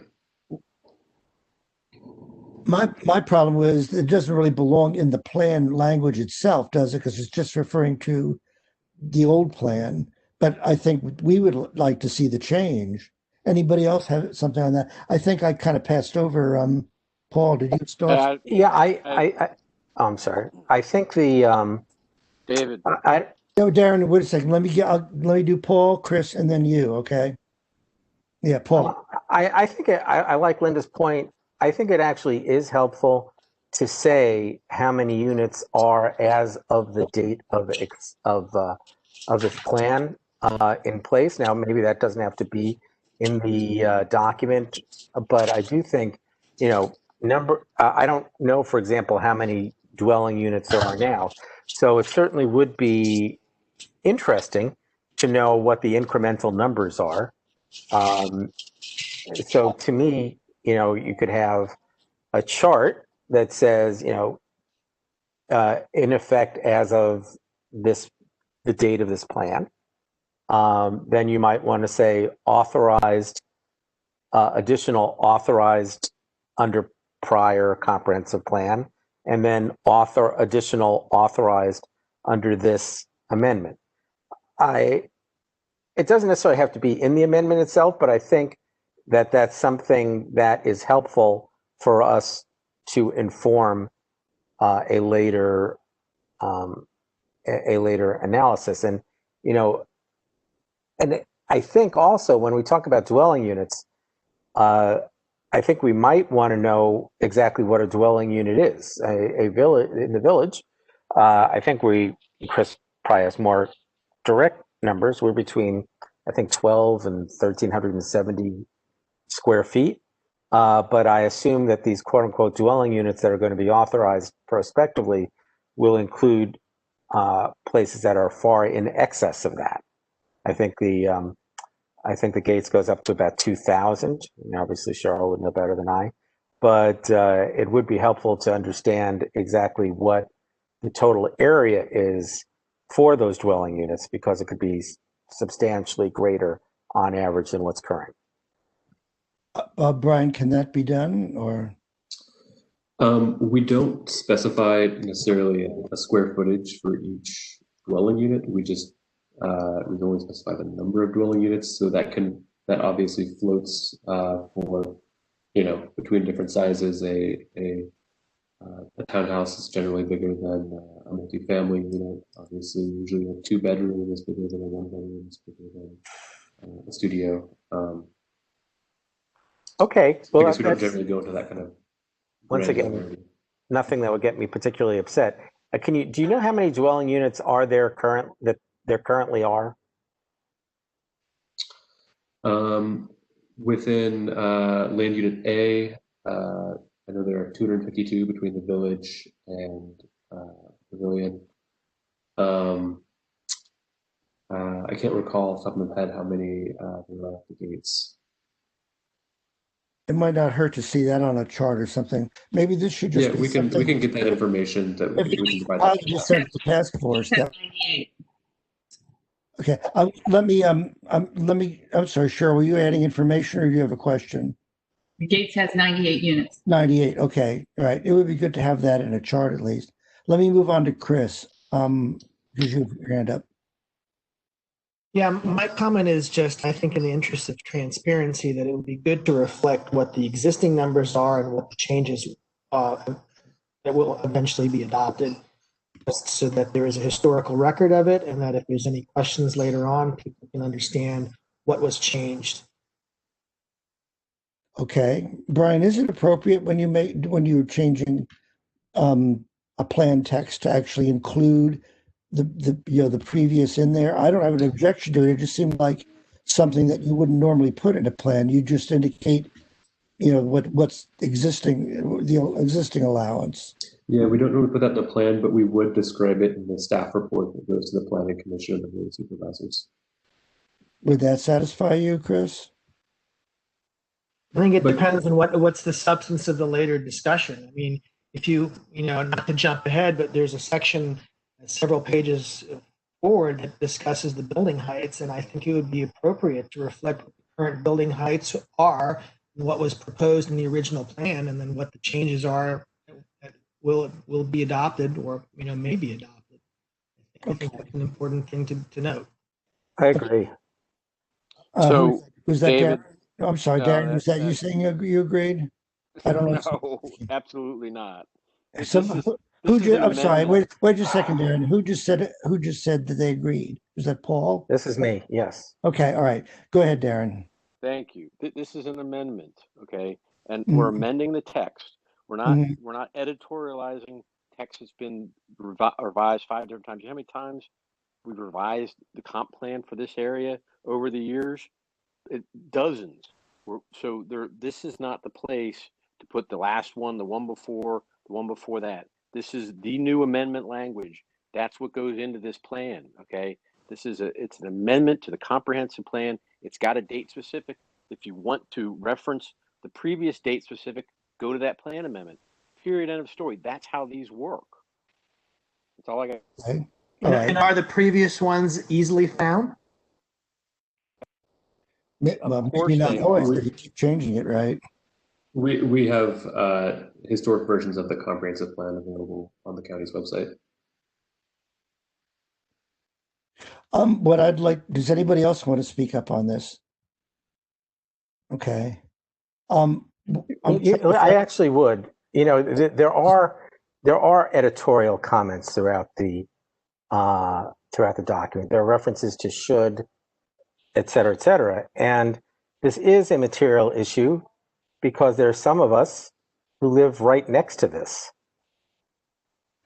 My problem was it doesn't really belong in the plan language itself, does it? Because it's just referring to the old plan. But I think we would like to see the change. Anybody else have something on that? I think I kind of passed over. Paul, did you start? Yeah, I'm sorry. I think the David. No, Darren. Wait a second. Let me do Paul, Chris, and then you. Okay. Yeah, Paul. I think I like Linda's point. I think it actually is helpful to say how many units are as of the date of this plan in place. Now, maybe that doesn't have to be in the document, but I do think, I don't know, for example, how many dwelling units there are now. So it certainly would be interesting to know what the incremental numbers are. So to me, you could have a chart that says, in effect as of the date of this plan. Then you might want to say authorized, additional authorized under prior comprehensive plan, and then additional authorized under this amendment. It doesn't necessarily have to be in the amendment itself, but I think that that's something that is helpful for us to inform a later analysis. And and I think also when we talk about dwelling units, I think we might want to know exactly what a dwelling unit is. A village in the village. I think Chris probably has more direct numbers. We're between, I think, 12 and 1,370 square feet. But I assume that these quote unquote dwelling units that are going to be authorized prospectively will include places that are far in excess of that. I think the Gates goes up to about 2,000. Obviously, Cheryl would know better than I, but it would be helpful to understand exactly what the total area is for those dwelling units, because it could be substantially greater on average than what's current. Brian, can that be done, or? We don't specify necessarily a square footage for each dwelling unit. We just we only specify the number of dwelling units, so that obviously floats for between different sizes a A townhouse is generally bigger than a multifamily unit. Obviously, usually a 2-bedroom is bigger than a 1-bedroom, is bigger than a studio. Okay, I well, guess we don't that's, generally go into that kind of once again, granularity. nothing that would get me particularly upset. Do you know how many dwelling units are there currently are? Within land unit A, I know there are 252 between the village and pavilion. I can't recall off the top of my head how many there are at the gates. It might not hurt to see that on a chart or something. Maybe this should just Yeah, be we can something. get that information that we can provide. I'll just send the task force. That, 98. okay. I'm sorry, Cheryl, were you adding information or do you have a question? The Gates has 98 units. 98. Okay. All right. It would be good to have that in a chart at least. Let me move on to Chris. Because you have your hand up. Yeah, my comment is just, I think in the interest of transparency, that it would be good to reflect what the existing numbers are and what the changes that will eventually be adopted, just so that there is a historical record of it, and that if there's any questions later on, people can understand what was changed. Okay. Brian, is it appropriate when you're changing a plan text to actually include the previous in there? I don't have an objection to it. It just seemed like something that you wouldn't normally put in a plan. You just indicate, what's existing, the existing allowance. Yeah, we don't really put that in the plan, but we would describe it in the staff report that goes to the planning commission and the board of supervisors. Would that satisfy you, Chris? I think it depends on what's the substance of the later discussion. I mean, if not to jump ahead, but there's a section several pages forward that discusses the building heights, and I think it would be appropriate to reflect what the current building heights are and what was proposed in the original plan, and then what the changes are that will be adopted or may be adopted. I think that's an important thing to note. I agree. So, was that David, Darren? I'm sorry, Darren, was that you saying you agreed? I don't know. No, absolutely not. So, I'm sorry. amendment. Wait just a second, Darren. Who just said that they agreed? Was that Paul? This is me, yes. Okay, all right. Go ahead, Darren. Thank you. This is an amendment, okay? And we're amending the text. We're not editorializing text that's been revised 5 different times. You know how many times we've revised the comp plan for this area over the years? Dozens. This is not the place to put the last one, the one before that. This is the new amendment language. That's what goes into this plan, okay? It's an amendment to the comprehensive plan. It's got a date specific. If you want to reference the previous date specific, go to that plan amendment. Period, end of story. That's how these work. That's all I got. Okay. All right. And are the previous ones easily found? Maybe not always, but you keep changing it, right? We have historic versions of the comprehensive plan available on the county's website. Does anybody else want to speak up on this? Okay. I actually would. There are editorial comments throughout the document. There are references to should, et cetera, and this is a material issue because there are some of us who live right next to this,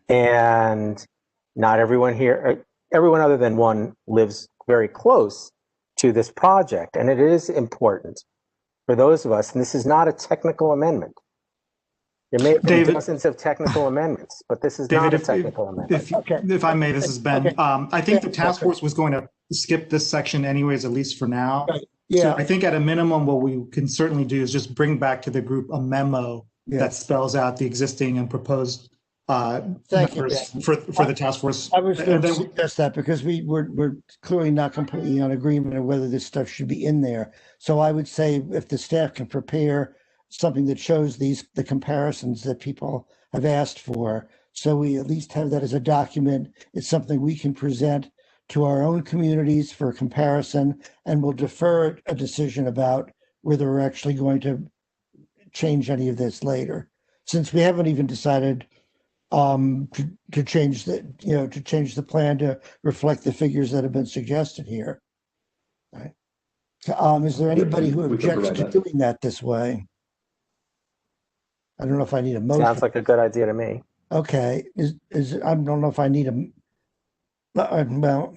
and not everyone here. Everyone other than one lives very close to this project, and it is important for those of us, and this is not a technical amendment. There may have been dozens of technical amendments, but this is not a technical amendment. If I may, this is Ben. I think the task force was going to skip this section anyways, at least for now. Right. Yeah. So I think at a minimum, what we can certainly do is just bring back to the group a memo that spells out the existing and proposed numbers for the task force. I was going to suggest that because we're clearly not completely on agreement on whether this stuff should be in there. So I would say if the staff can prepare something that shows the comparisons that people have asked for, so we at least have that as a document. It's something we can present to our own communities for comparison, and we'll defer a decision about whether we're actually going to change any of this later. since we haven't even decided to change the plan to reflect the figures that have been suggested here. Right. Is there anybody who We can objects provide to that. doing that this way? I don't know if I need a motion. Sounds like a good idea to me. Okay, I don't know if I need a, well,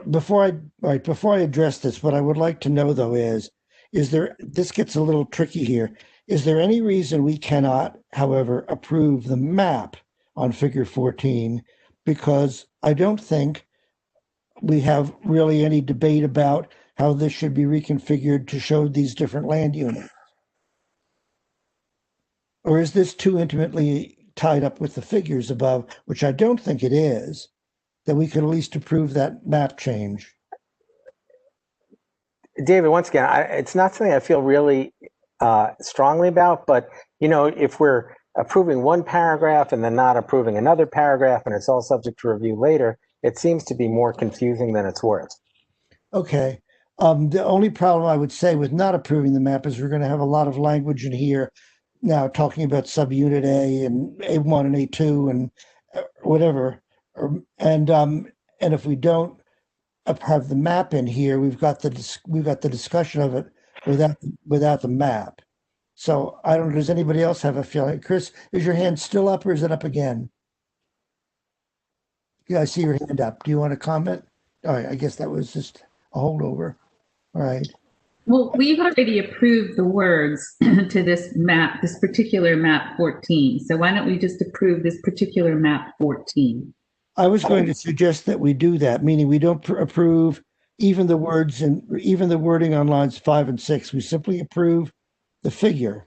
before I address this, what I would like to know though is there, this gets a little tricky here. Is there any reason we cannot, however, approve the map on figure 14? Because I don't think we have really any debate about how this should be reconfigured to show these different land units. Or is this too intimately tied up with the figures above, which I don't think it is, that we could at least approve that map change? David, once again, it's not something I feel really strongly about, but if we're approving one paragraph and then not approving another paragraph and it's all subject to review later, it seems to be more confusing than it's worth. Okay. The only problem I would say with not approving the map is we're going to have a lot of language in here now talking about subunit A and A1 and A2 and whatever. And if we don't have the map in here, we've got the discussion of it without the map. So I don't know, does anybody else have a feeling? Chris, is your hand still up or is it up again? Yeah, I see your hand up. Do you want to comment? All right, I guess that was just a holdover. All right. Well, we've already approved the words to this map, this particular map 14. So why don't we just approve this particular map 14? I was going to suggest that we do that, meaning we don't approve even the words and even the wording on lines 5 and 6. We simply approve the figure.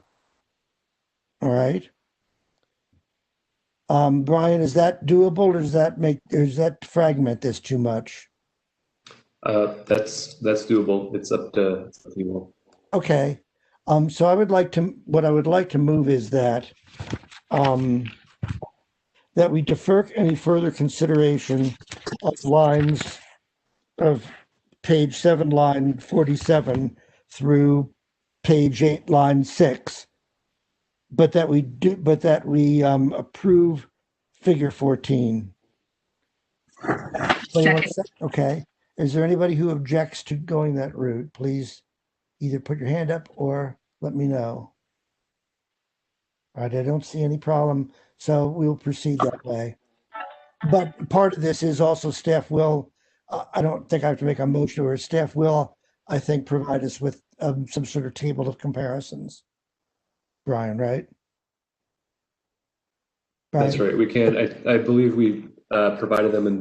All right. Brian, is that doable, or does that fragment this too much? That's doable. It's up to you all. Okay. So what I would like to move is that that we defer any further consideration of lines of page 7, line 47 through page 8, line 6, but that we approve figure 14. Okay. Is there anybody who objects to going that route? Please either put your hand up or let me know. All right, I don't see any problem, so we'll proceed that way. But part of this is also staff will, I don't think I have to make a motion, or staff will, I think, provide us with some sort of table of comparisons. Brian, right? That's right. We can. I believe we provided them in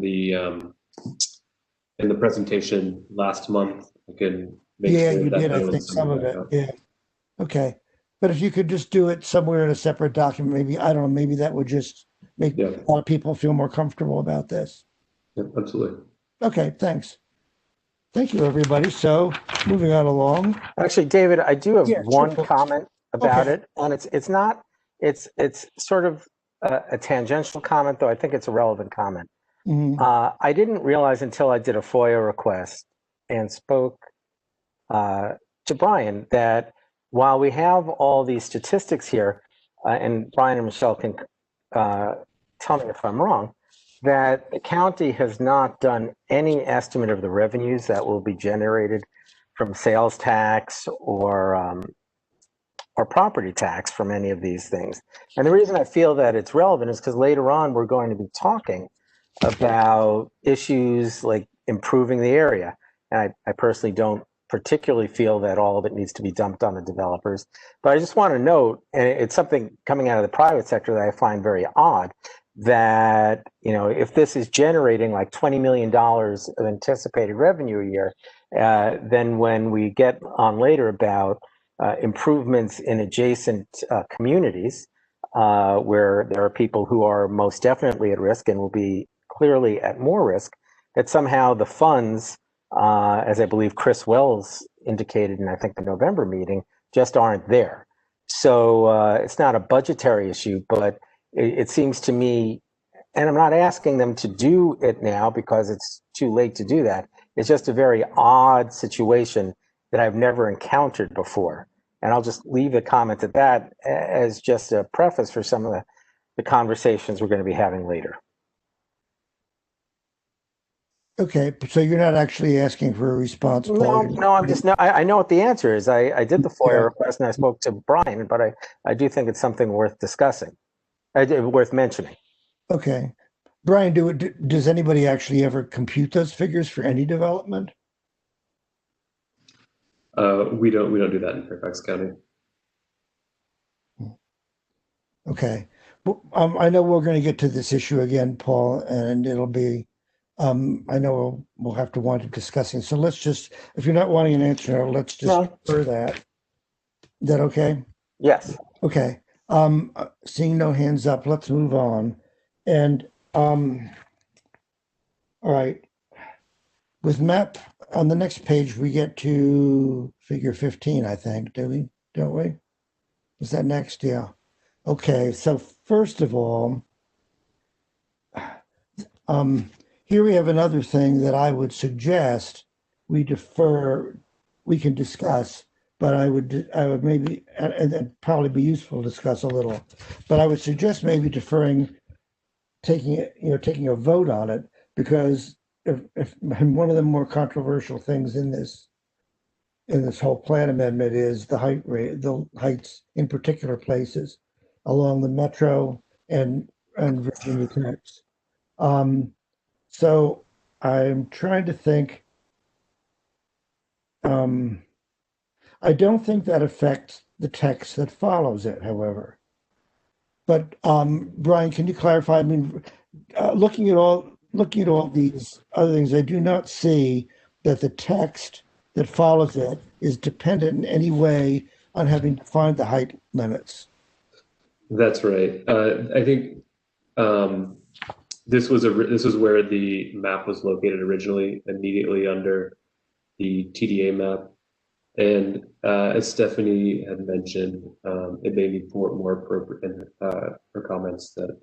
the presentation last month. I can make Yeah, sure you that did. I think some of it. Yeah. Okay. But if you could just do it somewhere in a separate document, maybe, I don't know, maybe that would just make a lot of people feel more comfortable about this. Yeah, absolutely. Okay, thanks. Thank you, everybody. So moving on along. Actually, David, I do have one sure. comment about it, and it's sort of a tangential comment, though I think it's a relevant comment. Mhm. I didn't realize until I did a FOIA request and spoke to Brian that while we have all these statistics here, and Brian and Michelle can tell me if I'm wrong, that the county has not done any estimate of the revenues that will be generated from sales tax or property tax from any of these things. And the reason I feel that it's relevant is because later on we're going to be talking about issues like improving the area. And I personally don't particularly feel that all of it needs to be dumped on the developers. But I just want to note, and it's something coming out of the private sector that I find very odd, that if this is generating like $20 million of anticipated revenue a year, then when we get on later about improvements in adjacent communities where there are people who are most definitely at risk and will be clearly at more risk, that somehow the funds, as I believe Chris Wells indicated in, I think, the November meeting, just aren't there. So it's not a budgetary issue, but it seems to me, and I'm not asking them to do it now because it's too late to do that. It's just a very odd situation that I've never encountered before. And I'll just leave the comment at that as just a preface for some of the conversations we're going to be having later. Okay, so you're not actually asking for a response, Paul? No, I'm just, no, I know what the answer is. I did the FOIA request and I spoke to Brian, but I do think it's something worth discussing, worth mentioning. Okay. Brian, does anybody actually ever compute those figures for any development? We don't do that in Fairfax County. Okay. Well, I know we're going to get to this issue again, Paul, and it'll be, I know we'll have to wind up discussing. So let's just, if you're not wanting an answer, let's just defer that. Is that okay? Yes. Okay. Seeing no hands up, let's move on. And all right. With map on the next page, we get to figure 15, I think, don't we? Is that next? Yeah. Okay. So first of all, here we have another thing that I would suggest we can discuss, but I would maybe, and it'd probably be useful to discuss a little, but I would suggest maybe deferring, taking a vote on it, because if one of the more controversial things in this whole plan amendment is the heights in particular places along the metro and Virginia Techs. So I'm trying to think. I don't think that affects the text that follows it, however. But Brian, can you clarify? I mean, looking at all these other things, I do not see that the text that follows it is dependent in any way on having defined the height limits. That's right. I think this was where the map was located originally, immediately under the TDA map. And as Stephanie had mentioned, it may be more appropriate in her comments that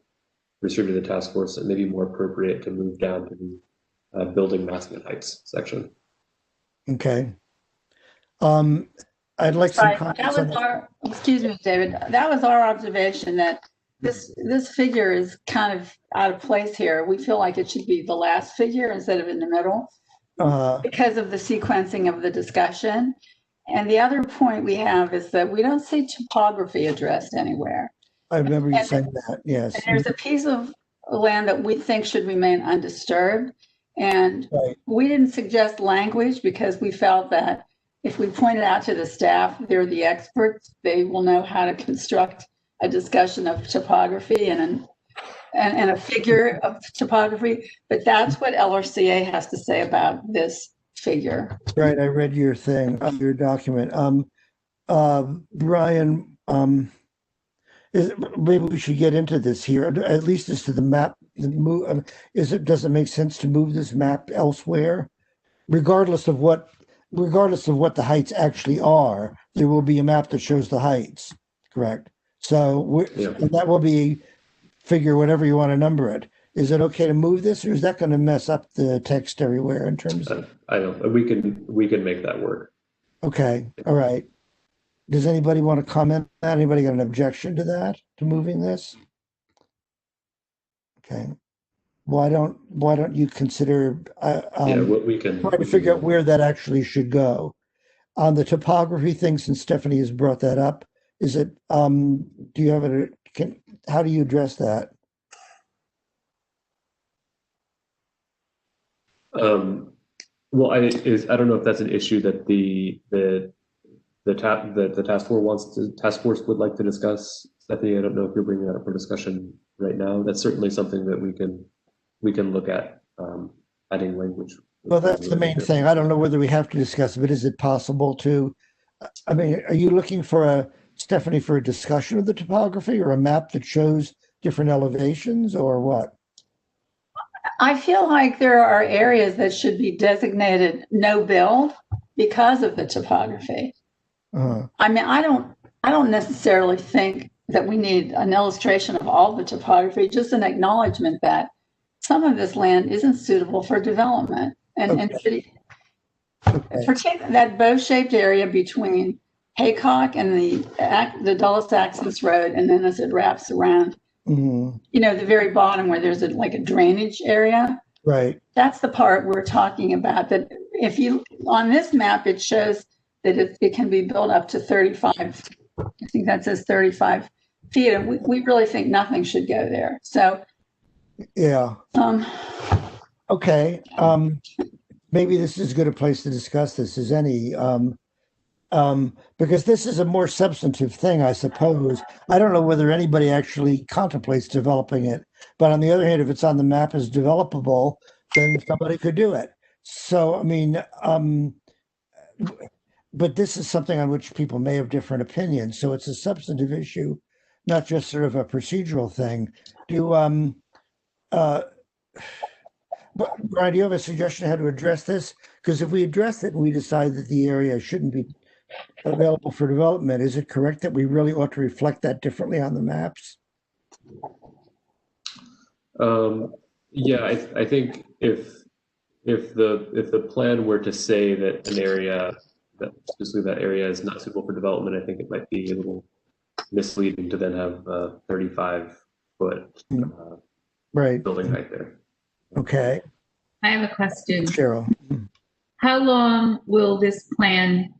received to the task force, it may be more appropriate to move down to the building massing and heights section. Okay. I'd like some comments on that. Excuse me, David. That was our observation, that this figure is kind of out of place here. We feel like it should be the last figure instead of in the middle because of the sequencing of the discussion. And the other point we have is that we don't see topography addressed anywhere. I remember you saying that, yes. And there's a piece of land that we think should remain undisturbed. And we didn't suggest language because we felt that if we point it out to the staff, they're the experts, they will know how to construct a discussion of topography and a figure of topography. But that's what LRCA has to say about this figure. Right, I read your thing, your document. Brian, maybe we should get into this here, at least as to the map. Does it make sense to move this map elsewhere, regardless of what the heights actually are? There will be a map that shows the heights, correct? So and that will be figure whatever you want to number it. Is it okay to move this, or is that going to mess up the text everywhere in terms of? I don't. We can make that work. Okay. All right. Does anybody want to comment? Anybody got an objection to that, to moving this? Okay. Why don't you consider? We can try to figure out where that actually should go. On the topography thing, since Stephanie has brought that up, is it? Do you have it? How do you address that? Well, I don't know if that's an issue that the task force would like to discuss. Stephanie, I don't know if you're bringing that up for discussion right now. That's certainly something that we can look at adding language. Well, that's the main thing. I don't know whether we have to discuss it, but is it possible to? I mean, are you looking for Stephanie, for a discussion of the topography or a map that shows different elevations, or what? I feel like there are areas that should be designated no build because of the topography. I mean, I don't necessarily think that we need an illustration of all the topography, just an acknowledgement that some of this land isn't suitable for development. And particularly that bow-shaped area between Haycock and the Dulles access road, and then as it wraps around, Mhm. the very bottom where there's like a drainage area. Right. That's the part we're talking about. That if you on this map, it shows that it can be built up to 35. I think that says 35 feet, and we really think nothing should go there. So yeah. Okay. Maybe this is as good a place to discuss this as any. Because this is a more substantive thing, I suppose. I don't know whether anybody actually contemplates developing it, but on the other hand, if it's on the map as developable, then somebody could do it. So, I mean, but this is something on which people may have different opinions. So it's a substantive issue, not just sort of a procedural thing. Brian, do you have a suggestion how to address this? Because if we address it and we decide that the area shouldn't be available for development, is it correct that we really ought to reflect that differently on the maps? Yeah, I think if the plan were to say that an area, that specifically that area is not suitable for development, I think it might be a little misleading to then have a 35-foot right building height there. Okay. I have a question. Cheryl. How long will this plan,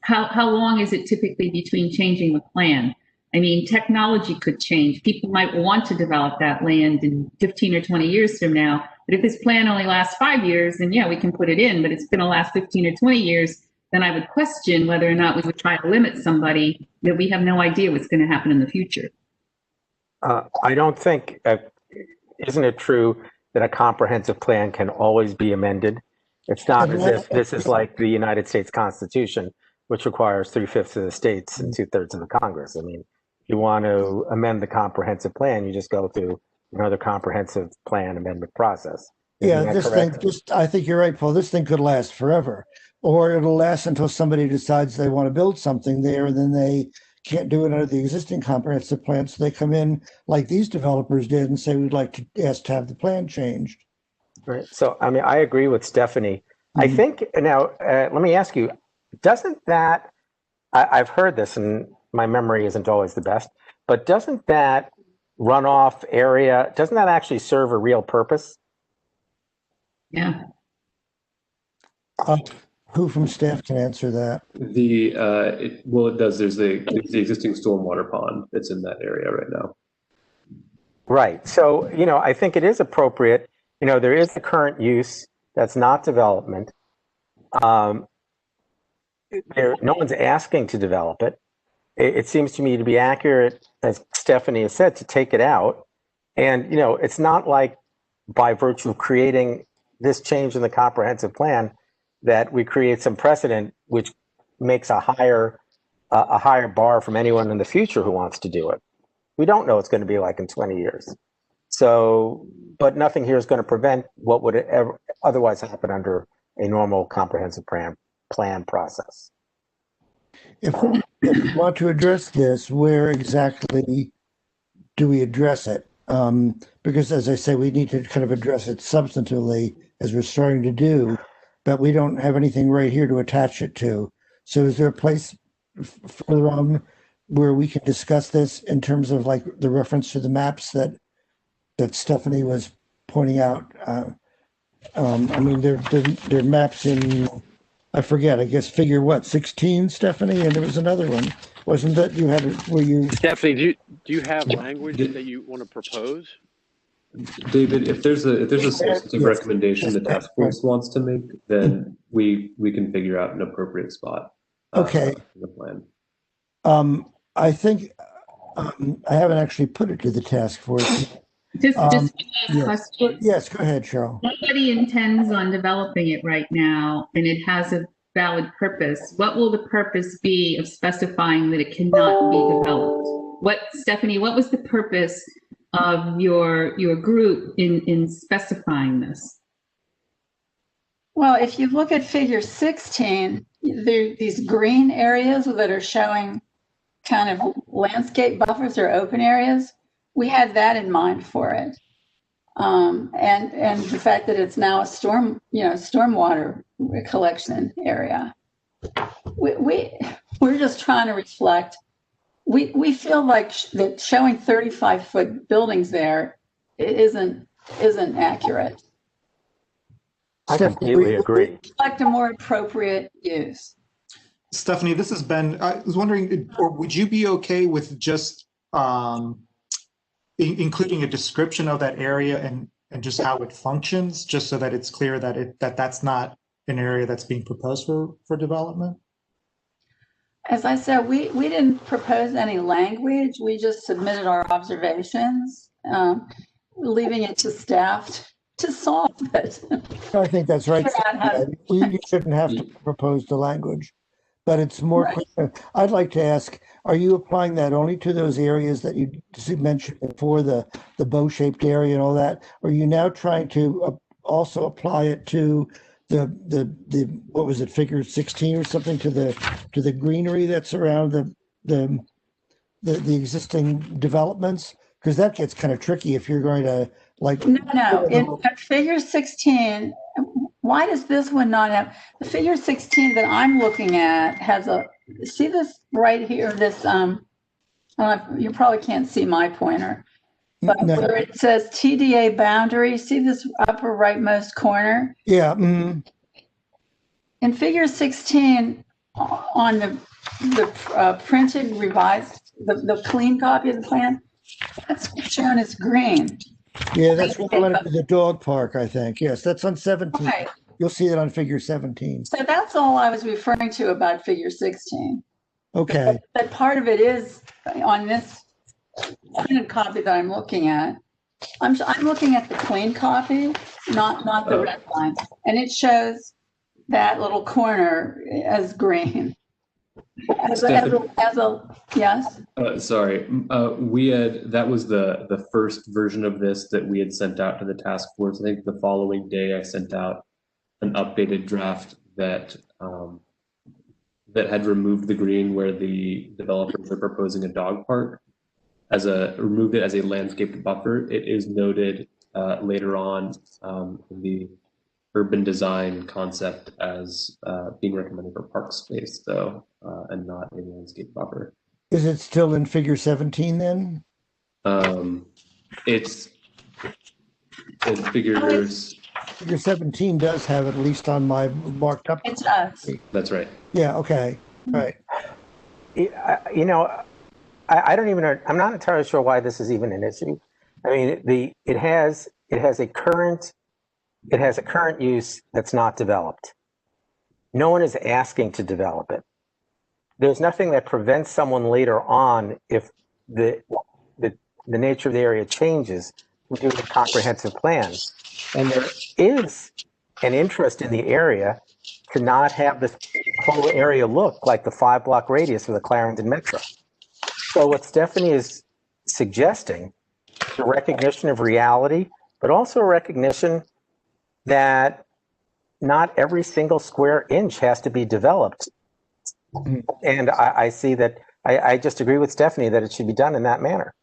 how long is it typically between changing the plan? I mean, technology could change. People might want to develop that land in 15 or 20 years from now. But if this plan only lasts 5 years, then yeah, we can put it in, but it's going to last 15 or 20 years. Then I would question whether or not we would try to limit somebody that we have no idea what's going to happen in the future. I don't think, isn't it true that a comprehensive plan can always be amended? It's not as if this is like the United States Constitution, which requires 3/5 of the states and 2/3 of the Congress. I mean, if you want to amend the comprehensive plan, you just go through another comprehensive plan amendment process. Yeah, this thing, I think you're right, Paul. This thing could last forever, or it'll last until somebody decides they want to build something there, and then they can't do it under the existing comprehensive plan. So they come in like these developers did and say, we'd like to ask to have the plan changed. Right. So, I mean, I agree with Stephanie. I think now, let me ask you, doesn't that, I've heard this and my memory isn't always the best, but doesn't that runoff area, doesn't that actually serve a real purpose? Yeah. Who from staff can answer that? Well, it does. There's the existing stormwater pond that's in that area right now. Right. So, I think it is appropriate. There is the current use that's not development. No one's asking to develop it. It seems to me to be accurate, as Stephanie has said, to take it out. And, it's not like by virtue of creating this change in the comprehensive plan that we create some precedent which makes a higher bar from anyone in the future who wants to do it. We don't know what it's going to be like in 20 years. So, but nothing here is going to prevent what would ever otherwise happen under a normal comprehensive plan process. If we want to address this, where exactly do we address it? Because as I say, we need to kind of address it substantively as we're starting to do, but we don't have anything right here to attach it to. So is there a place further on where we can discuss this in terms of like the reference to the maps that Stephanie was pointing out? I mean, they're maps in, I forget, I guess figure what, 16, Stephanie? And there was another one. Wasn't that you had it where you... Stephanie, do you have language that you want to propose? David, if there's a substantive recommendation the task force wants to make, then we can figure out an appropriate spot. Okay. In the plan. I think I haven't actually put it to the task force. Just one yes. question. Yes, go ahead, Cheryl. Nobody intends on developing it right now, and it has a valid purpose. What will the purpose be of specifying that it cannot be developed? Stephanie, what was the purpose of your group in specifying this? Well, if you look at figure 16, there are these green areas that are showing kind of landscape buffers or open areas. We had that in mind for it. And the fact that it's now a stormwater collection area. we're just trying to reflect. We feel like that showing 35-foot buildings there isn't accurate. I completely agree. Reflect a more appropriate use. Stephanie, this has been, I was wondering, or would you be okay with just including a description of that area and just how it functions, just so that it's clear that that's not an area that's being proposed for development? As I said, we didn't propose any language. We just submitted our observations, leaving it to staff to solve it. I think that's right. Figure out how to- We shouldn't have to propose the language, but it's more Right. clear. I'd like to ask, are you applying that only to those areas that you mentioned before, the bow-shaped area and all that? Or are you now trying to also apply it to the what was it, figure 16 or something, to the greenery that's around the existing developments? Because that gets kind of tricky if you're going to like. No. In figure 16, why does this one not have, the figure 16 that I'm looking at has see this right here, this, you probably can't see my pointer, but No. where it says TDA boundary, see this upper rightmost corner? Yeah. Mm, In figure 16, on the printed revised, the clean copy of the plan, that's shown as green. yeah, that's what I went to the dog park, I think. Yes, that's on 17. Right. You'll see it on figure 17. So that's all I was referring to about figure 16. Okay. But part of it is on this printed copy that I'm looking at. I'm looking at the clean copy, not the red line, and it shows that little corner as green. As a yes. Sorry, that was the first version of this that we had sent out to the task force. I think the following day I sent out an updated draft that had removed the green where the developers are proposing a dog park, removed it as a landscaped buffer. It is noted later on in the urban design concept as being recommended for park space, though, and not a landscape buffer. Is it still in figure 17 then? It's figures. Figure 17 does have it, at least on my marked up. It does. That's right. Yeah, okay, right. You know, I don't even know, I'm not entirely sure why this is even an issue. I mean, it has a current use that's not developed. No one is asking to develop it. There's nothing that prevents someone later on, if the nature of the area changes, from doing a comprehensive plan. And there is an interest in the area to not have this whole area look like the 5-block radius of the Clarendon Metro. So what Stephanie is suggesting is a recognition of reality, but also a recognition that not every single square inch has to be developed. And I see that, I just agree with Stephanie that it should be done in that manner.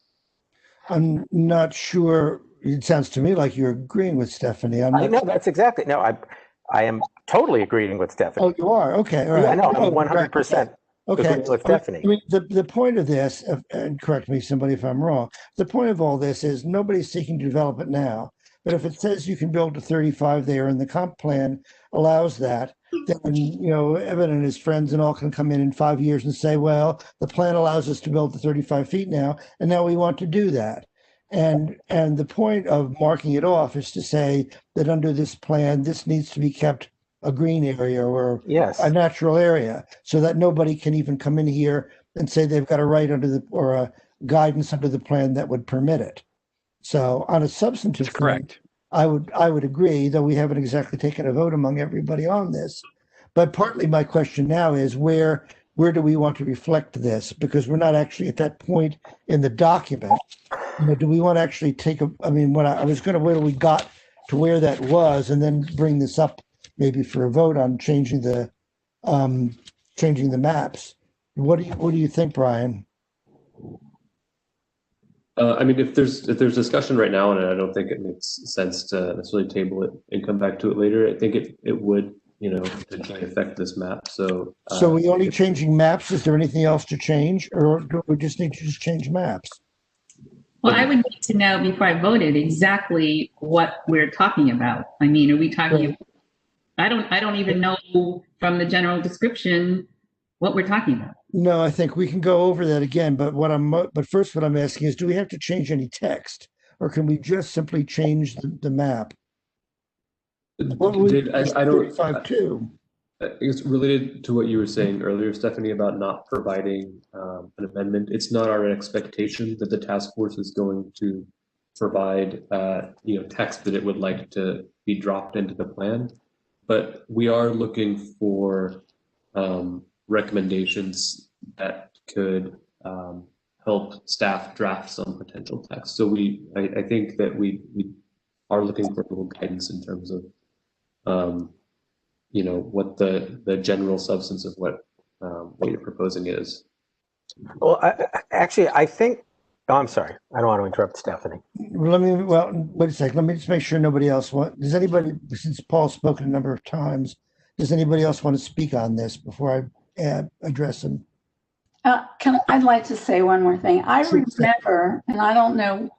I'm not sure, it sounds to me like you're agreeing with Stephanie. I know, that's exactly, no, I am totally agreeing with Stephanie. Oh, you are? Okay, all right. Yeah, no, I'm 100% okay. agreeing with Stephanie. I mean, the point of this, and correct me somebody if I'm wrong, the point of all this is nobody's seeking to develop it now. But if it says you can build to 35 there and the comp plan allows that, then, you know, Evan and his friends and all can come in 5 years and say, well, the plan allows us to build to 35 feet now, and now we want to do that. And the point of marking it off is to say that under this plan, this needs to be kept a green area or Yes. a natural area, so that nobody can even come in here and say they've got a right under or a guidance under the plan that would permit it. So on a substantive Correct. I would agree, though we haven't exactly taken a vote among everybody on this. But partly my question now is where do we want to reflect this? Because we're not actually at that point in the document. You know, do we want to actually take I was going to wait till we got to where that was and then bring this up maybe for a vote on changing the maps. What do you think, Brian? I mean, if there's discussion right now, and I don't think it makes sense to necessarily table it and come back to it later. I think it would potentially affect this map. So, So we only changing maps? Is there anything else to change, or do we just need to just change maps? Well, I would need to know before I voted exactly what we're talking about. I mean, are we talking? I don't even know from the general description what we're talking about. No, I think we can go over that again. But but first, what I'm asking is, do we have to change any text, or can we just simply change the map? I don't. 35.2. It's related to what you were saying earlier, Stephanie, about not providing an amendment. It's not our expectation that the task force is going to provide, text that it would like to be dropped into the plan, but we are looking for recommendations that could help staff draft some potential text. So I think that we are looking for a little guidance in terms of what the general substance of what you're proposing is. Well, I think. Oh, I'm sorry. I don't want to interrupt Stephanie. Wait a second. Let me just make sure nobody else does anybody, since Paul's spoken a number of times, does anybody else want to speak on this before I address him? I'd like to say one more thing. I remember, and I don't know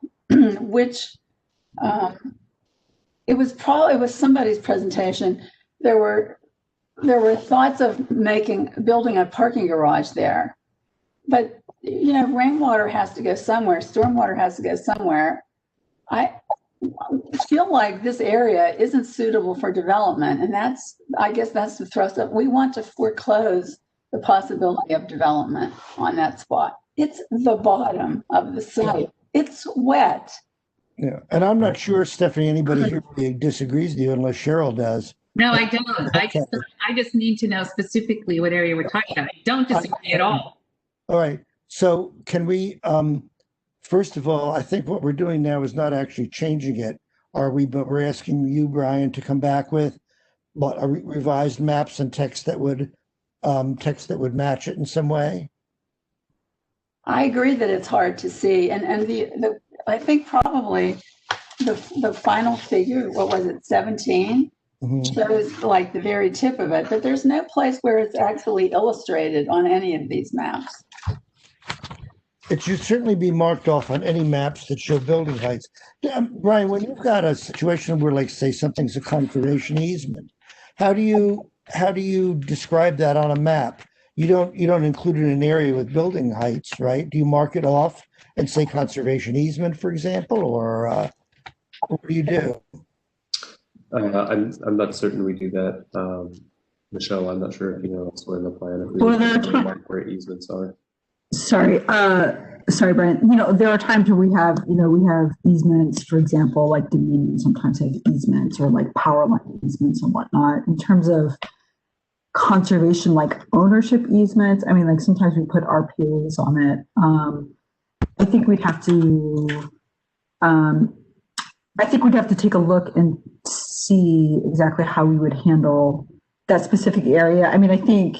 which, it was somebody's presentation. There were thoughts of building a parking garage there, but rainwater has to go somewhere. Stormwater has to go somewhere. I feel like this area isn't suitable for development, and I guess that's the thrust of. We want to foreclose the possibility of development on that spot. It's the bottom of the site. It's wet. Yeah, and I'm not sure, Stephanie, anybody here really disagrees with you unless Cheryl does. No, I don't. I just need to know specifically what area we're talking about. I don't disagree at all. All right. So can we, first of all, I think what we're doing now is not actually changing it, are we? But we're asking you, Brian, to come back with revised maps and text that would match it in some way. I agree that it's hard to see, and I think probably the final figure, what was it, 17, shows like the very tip of it, but there's no place where it's actually illustrated on any of these maps. It should certainly be marked off on any maps that show building heights. Brian, when you've got a situation where, like, say, something's a conservation easement, how do you describe that on a map? You don't include it in an area with building heights, right? Do you mark it off and say conservation easement, for example, or what do you do? I'm not certain we do that. Michelle, I'm not sure if you know elsewhere in the plan if we mark where easements are. Sorry, Brian. There are times where we have easements, for example, like Dominion sometimes have easements, or like power line easements and whatnot. In terms of conservation, like ownership easements, I mean, like sometimes we put RPAs on it. I think we'd have to. I think we'd have to take a look and see exactly how we would handle that specific area. I mean, I think.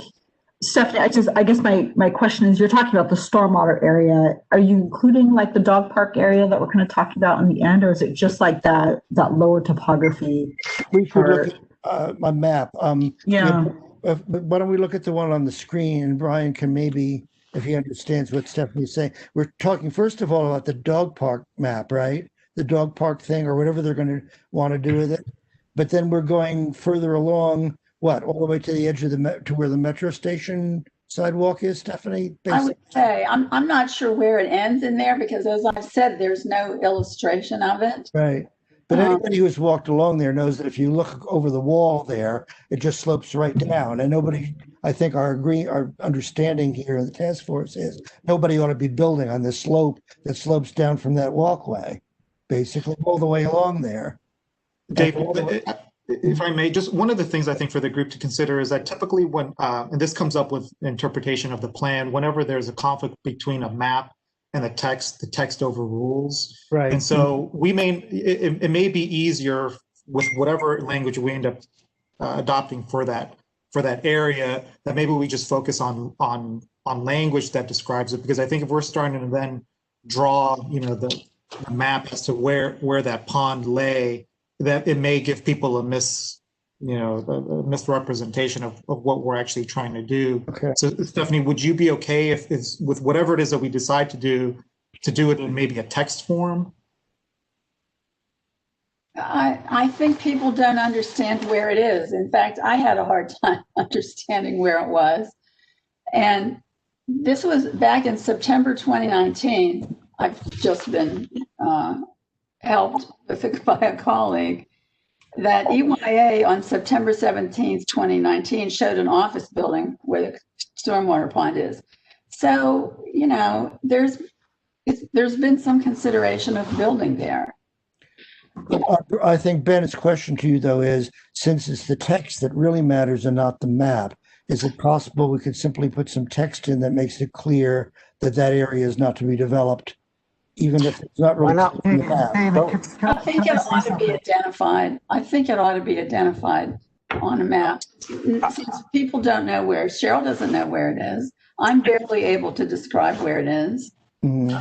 Stephanie, I guess my question is, you're talking about the stormwater area. Are you including like the dog park area that we're going to talk about in the end, or is it just like that lower topography? We should look at my map. Yeah. Why don't we look at the one on the screen, and Brian can maybe, if he understands what Stephanie's saying. We're talking first of all about the dog park map, right? The dog park thing, or whatever they're going to want to do with it. But then we're going further along. What, all the way to the edge of to where the metro station sidewalk is, Stephanie? Basically? I would say I'm not sure where it ends in there, because as I've said, there's no illustration of it. Right. But anybody who's walked along there knows that if you look over the wall there, it just slopes right down. And nobody, I think our understanding here in the task force is nobody ought to be building on this slope that slopes down from that walkway, basically all the way along there. Dave, if I may, just one of the things I think for the group to consider is that typically when, and this comes up with interpretation of the plan, whenever there's a conflict between a map and the text overrules. Right. And so it may be easier with whatever language we end up adopting for that area, that maybe we just focus on language that describes it. Because I think if we're starting to then draw, the map as to where that pond lay, that it may give people a a misrepresentation of what we're actually trying to do. Okay. So Stephanie, would you be okay if it's with whatever it is that we decide to do it in maybe a text form? I think people don't understand where it is. In fact, I had a hard time understanding where it was. And this was back in September 2019. I've just been helped by a colleague that EYA on September 17th, 2019 showed an office building where the stormwater pond is. So, there's been some consideration of building there. I think Ben's question to you though is, since it's the text that really matters and not the map, is it possible we could simply put some text in that makes it clear that that area is not to be developed, even if it's not really Why not? in the map? I think it ought to be identified. I think it ought to be identified on a map. Since people don't know where, Cheryl doesn't know where it is. I'm barely able to describe where it is. We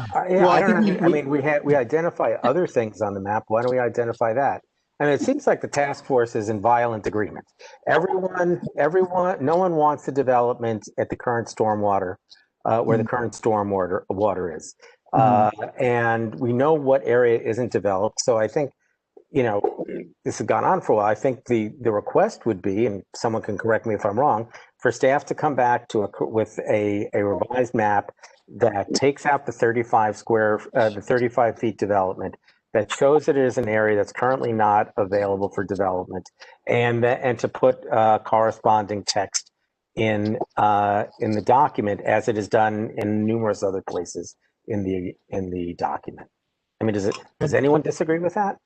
identify other things on the map. Why don't we identify that? I mean, it seems like the task force is in violent agreement. No one wants the development at the current stormwater, where the current water is. And we know what area isn't developed. So I think, this has gone on for a while. I think the request would be, and someone can correct me if I'm wrong, for staff to come back with a revised map that takes out the 35 feet development, that shows that it is an area that's currently not available for development, and to put corresponding text in the document, as it is done in numerous other places in the document. I mean, does anyone disagree with that?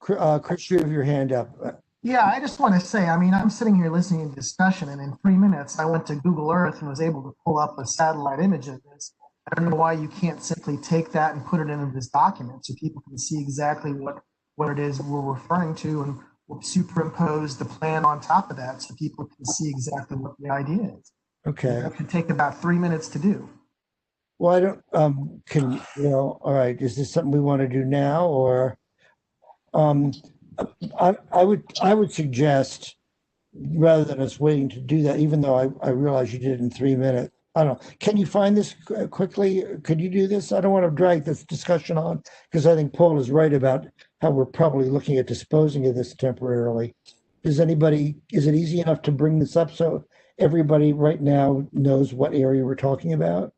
Chris, you have your hand up. Yeah, I just want to say, I'm sitting here listening to discussion, and in 3 minutes, I went to Google Earth and was able to pull up a satellite image of this. I don't know why you can't simply take that and put it into this document so people can see exactly what it is we're referring to, and we'll superimpose the plan on top of that so people can see exactly what the idea is. Okay. It can take about 3 minutes to do. Well, I don't, all right, is this something we want to do now, or? I would suggest, rather than us waiting to do that, even though I realize you did it in 3 minutes. I don't know. Can you find this quickly? Could you do this? I don't want to drag this discussion on, because I think Paul is right about how we're probably looking at disposing of this temporarily. Is it easy enough to bring this up so everybody right now knows what area we're talking about?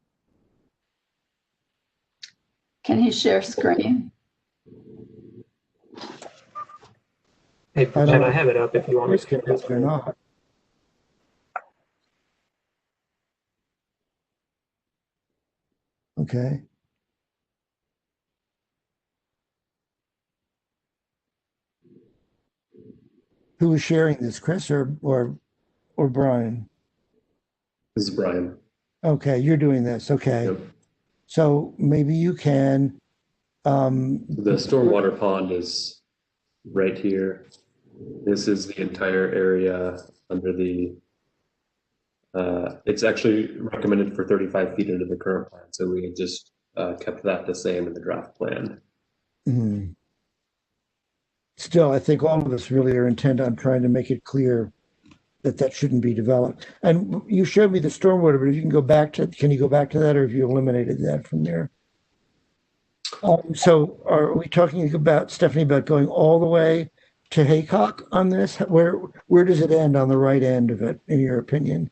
Can he share screen? Hey, I have it up if you want me to. Or not. Okay. Who is sharing this, Chris or Brian? This is Brian. Okay, you're doing this. Okay. Yep. So maybe you can. The stormwater pond is right here. This is the entire area under the, it's actually recommended for 35 feet into the current plan. So we had just kept that the same in the draft plan. Mm-hmm. Still, I think all of us really are intent on trying to make it clear that shouldn't be developed. And you showed me the stormwater, but if you can you go back to that, or have you eliminated that from there? So are we talking about, Stephanie, about going all the way to Haycock on this? Where does it end on the right end of it, in your opinion?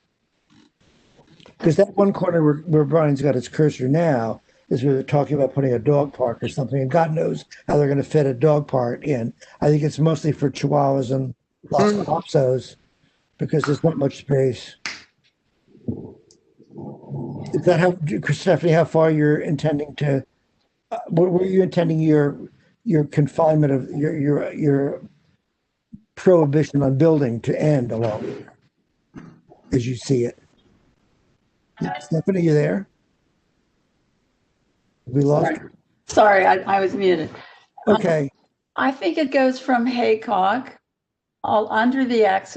Because that one corner where Brian's got his cursor now is where they're talking about putting a dog park or something, and God knows how they're going to fit a dog park in. I think it's mostly for Chihuahuas and Los Lopsos, because there's not much space. Is that how, Stephanie, how far you're intending to, where are you intending your confinement of your prohibition on building to end along, as you see it? Stephanie, are you there? We lost her. Sorry, I was muted. Okay. I think it goes from Haycock all under the access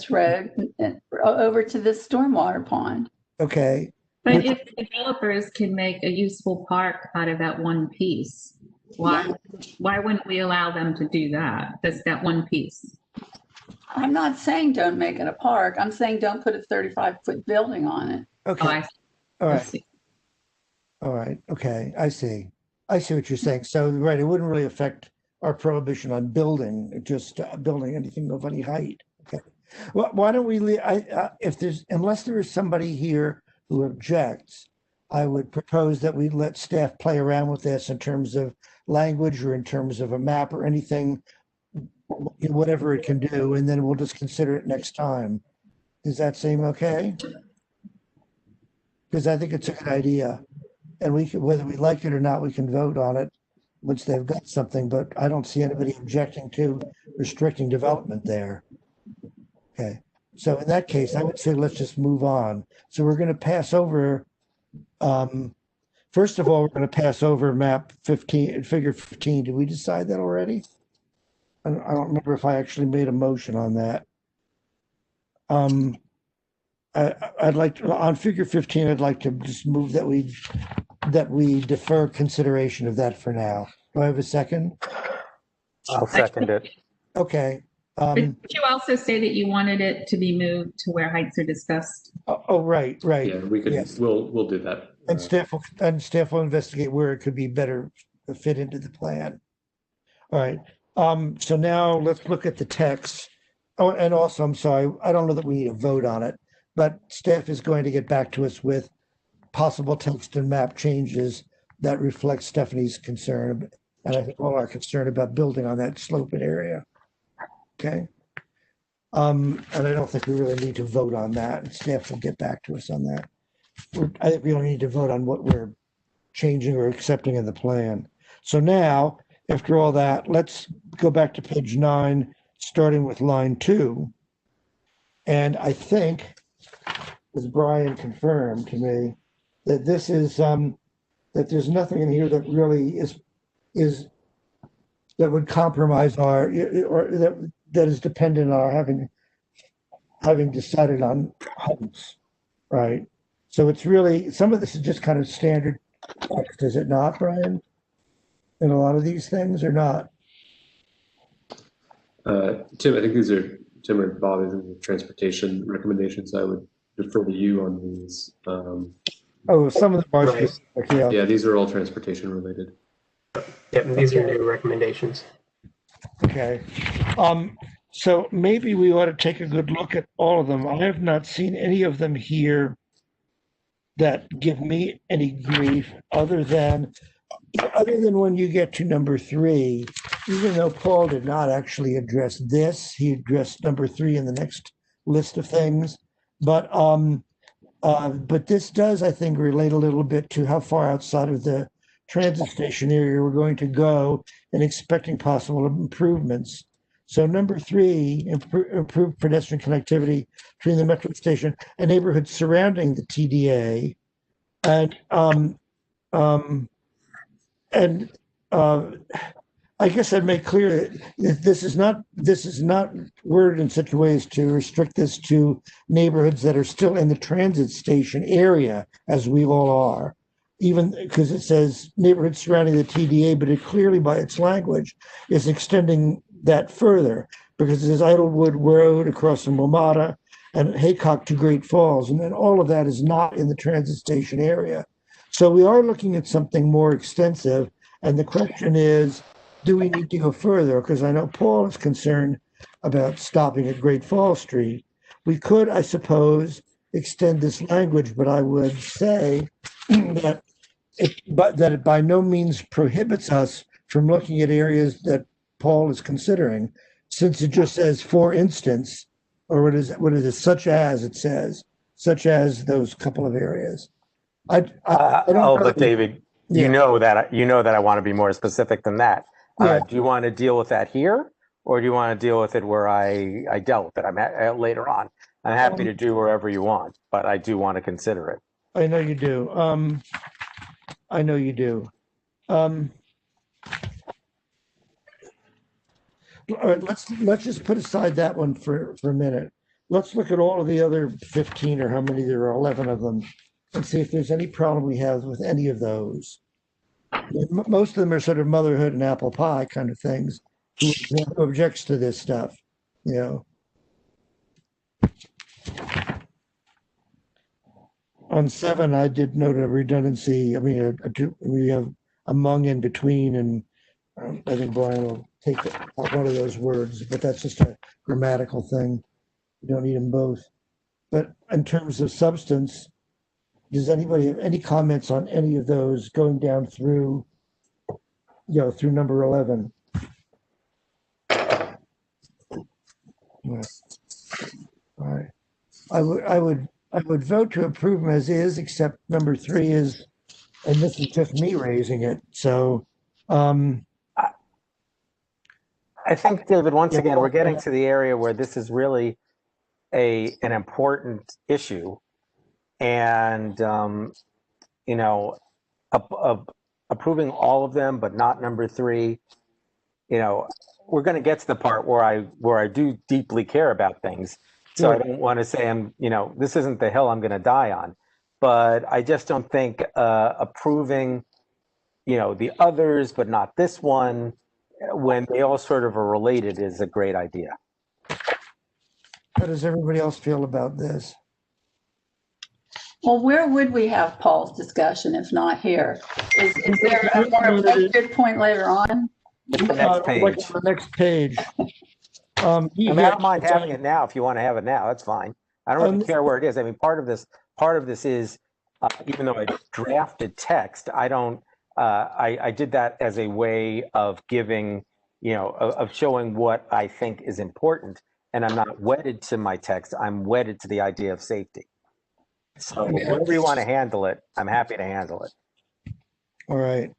road and over to this stormwater pond. Okay. But if developers can make a useful park out of that one piece, Why wouldn't we allow them to do that? That's that one piece. I'm not saying don't make it a park. I'm saying don't put a 35-foot building on it. Okay. Oh, I All right. see. All right. Okay. I see. I see what you're saying. So, right, it wouldn't really affect our prohibition on building, just building anything of any height. Okay. Well, why don't we leave? Unless there is somebody here who objects, I would propose that we let staff play around with this in terms of language or in terms of a map or anything, whatever it can do, and then we'll just consider it next time. Does that seem okay? Because I think it's a good idea. And we can, whether we like it or not, we can vote on it once they've got something, but I don't see anybody objecting to restricting development there. Okay, so in that case, I would say let's just move on. So we're going to pass over, first of all, we're going to pass over map 15, figure 15. Did we decide that already? I don't remember if I actually made a motion on that. I'd like to, on figure 15, I'd like to just move that we defer consideration of that for now. Do I have a second? I'll second it. Okay. Did you also say that you wanted it to be moved to where heights are discussed? Right. Yeah, we could. Yes. We'll do that. And staff will investigate where it could be better fit into the plan. All right. So now let's look at the text. Oh, and also, I'm sorry, I don't know that we need a vote on it, but staff is going to get back to us with possible text and map changes that reflect Stephanie's concern, and I think all our concern about building on that sloping area. Okay. And I don't think we really need to vote on that. Staff will get back to us on that. I think we only need to vote on what we're changing or accepting in the plan. So now, after all that, let's go back to page 9, starting with line 2. And I think, as Brian confirmed to me, that this is that there's nothing in here that really is that would compromise our, or that is dependent on our having decided on heights, right? So it's really, some of this is just kind of standard text, is it not, Brian? In a lot of these things, or not? Tim, I think these are, Tim or Bob, these are the transportation recommendations. I would defer to you on these. Oh, some of them are. Right. Yeah, these are all transportation related. Yep, and these are new recommendations. Okay. So maybe we ought to take a good look at all of them. I have not seen any of them here that give me any grief other than when you get to number 3, even though Paul did not actually address this, he addressed number 3 in the next list of things. But this does, I think, relate a little bit to how far outside of the transit station area we're going to go and expecting possible improvements. So number 3, improve pedestrian connectivity between the metro station and neighborhoods surrounding the TDA. And I guess I'd make clear that this is not worded in such a way as to restrict this to neighborhoods that are still in the transit station area, as we all are, even because it says neighborhoods surrounding the TDA, but it clearly by its language is extending that further, because it says Idlewood Road across from Wilmota and Haycock to Great Falls, and then all of that is not in the transit station area. So we are looking at something more extensive, and the question is, do we need to go further? Because I know Paul is concerned about stopping at Great Falls Street. We could, I suppose, extend this language, but I would say that it by no means prohibits us from looking at areas that Paul is considering, since it just says, for instance, or what is it, such as it says, such as those couple of areas. I don't but David, Yeah. you know that I want to be more specific than that. Yeah. Do you want to deal with that here, or do you want to deal with it where I dealt with it? I'm at, later on. I'm happy to do wherever you want, but I do want to consider it. I know you do. I know you do. All right, let's just put aside that one for a minute. Let's look at all of the other 15, or how many there are, 11 of them, and see if there's any problem we have with any of those. Most of them are sort of motherhood and apple pie kind of things. Who objects to this stuff, you know? On 7, I did note a redundancy. I mean, we have among in between, and I think Brian will take one of those words, but that's just a grammatical thing. You don't need them both. But in terms of substance, does anybody have any comments on any of those going down through, through number 11? Yeah. All right. I would vote to approve them as is, except number 3 is, and this is just me raising it. So, I think, David, once again, we're getting to the area where this is really an important issue, and approving all of them, but not number 3. We're going to get to the part where I do deeply care about things. So I don't want to say this isn't the hill I'm going to die on, but I just don't think approving, the others, but not this one, when they all sort of are related, is a great idea. How does everybody else feel about this? Well, where would we have Paul's discussion if not here? Is there a more appropriate point later on? It's the next page. Like on the next page. I don't mind having it now if you want to have it now. That's fine. I don't really care where it is. I mean, part of this is, even though I drafted text, I don't. I did that as a way of giving, of showing what I think is important, and I'm not wedded to my text. I'm wedded to the idea of safety. So, however you want to handle it, I'm happy to handle it. All right.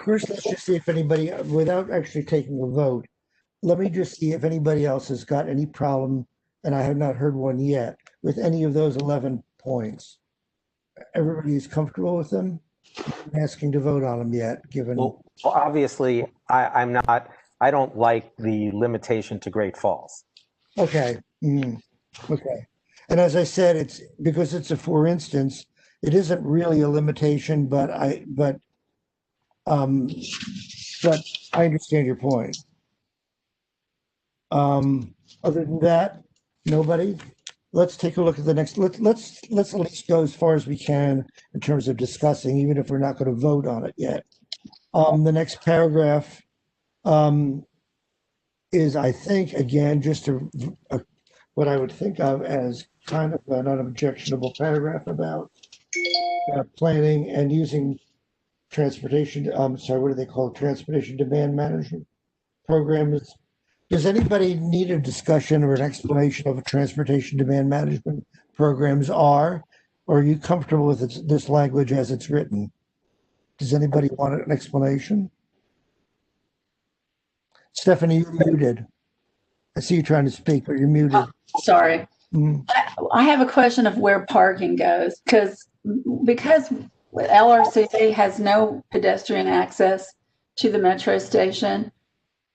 First, let's just see if anybody, without actually taking a vote, let me just see if anybody else has got any problem, and I have not heard one yet, with any of those 11 points. Everybody's comfortable with them? I'm asking to vote on them yet, given. Well, obviously, I'm not. I don't like the limitation to Great Falls. Okay. Okay. And as I said, it's because it's a for instance, it isn't really a limitation, but I understand your point. Other than that, nobody. Let's take a look at the next. Let's at least go as far as we can in terms of discussing, even if we're not going to vote on it yet. The next paragraph is, I think, again, just what I would think of as kind of an unobjectionable paragraph about planning and using transportation. Sorry, what do they call it? Transportation demand management programs. Does anybody need a discussion or an explanation of what transportation demand management programs are? Or are you comfortable with this language as it's written? Does anybody want an explanation? Stephanie, you're muted. I see you trying to speak, but you're muted. Oh, sorry. I have a question of where parking goes, because LRCA has no pedestrian access to the metro station.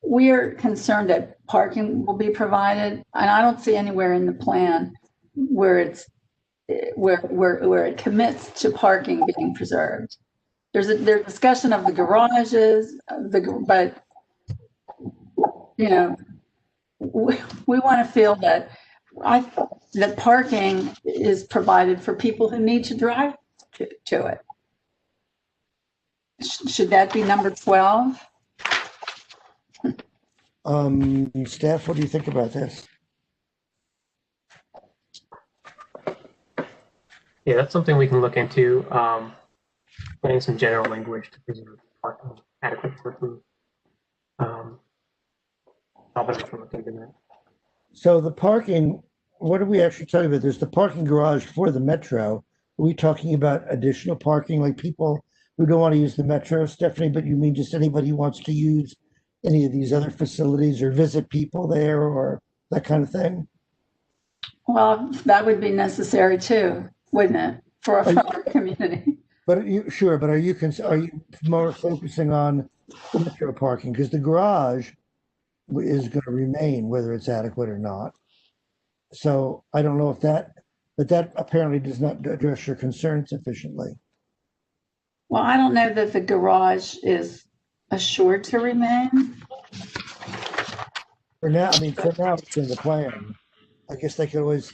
We're concerned that parking will be provided, and I don't see anywhere in the plan where it commits to parking being preserved. There's discussion of the garages, but we want to feel that parking is provided for people who need to drive to it. Should that be number 12? Staff, what do you think about this? Yeah, that's something we can look into. Putting some general language to preserve parking, adequate parking. I'll look into that. So the parking, what are we actually talking about? There's the parking garage for the metro. Are we talking about additional parking, like people who don't want to use the metro, Stephanie, but you mean just anybody who wants to use any of these other facilities or visit people there or that kind of thing? Well, that would be necessary too, wouldn't it, for our community? But are you more focusing on metro parking? Because the garage is going to remain, whether it's adequate or not. So I don't know if that but that apparently does not address your concern sufficiently. Well, I don't know that the garage is assured to remain. For now, it's in the plan. I guess they could always,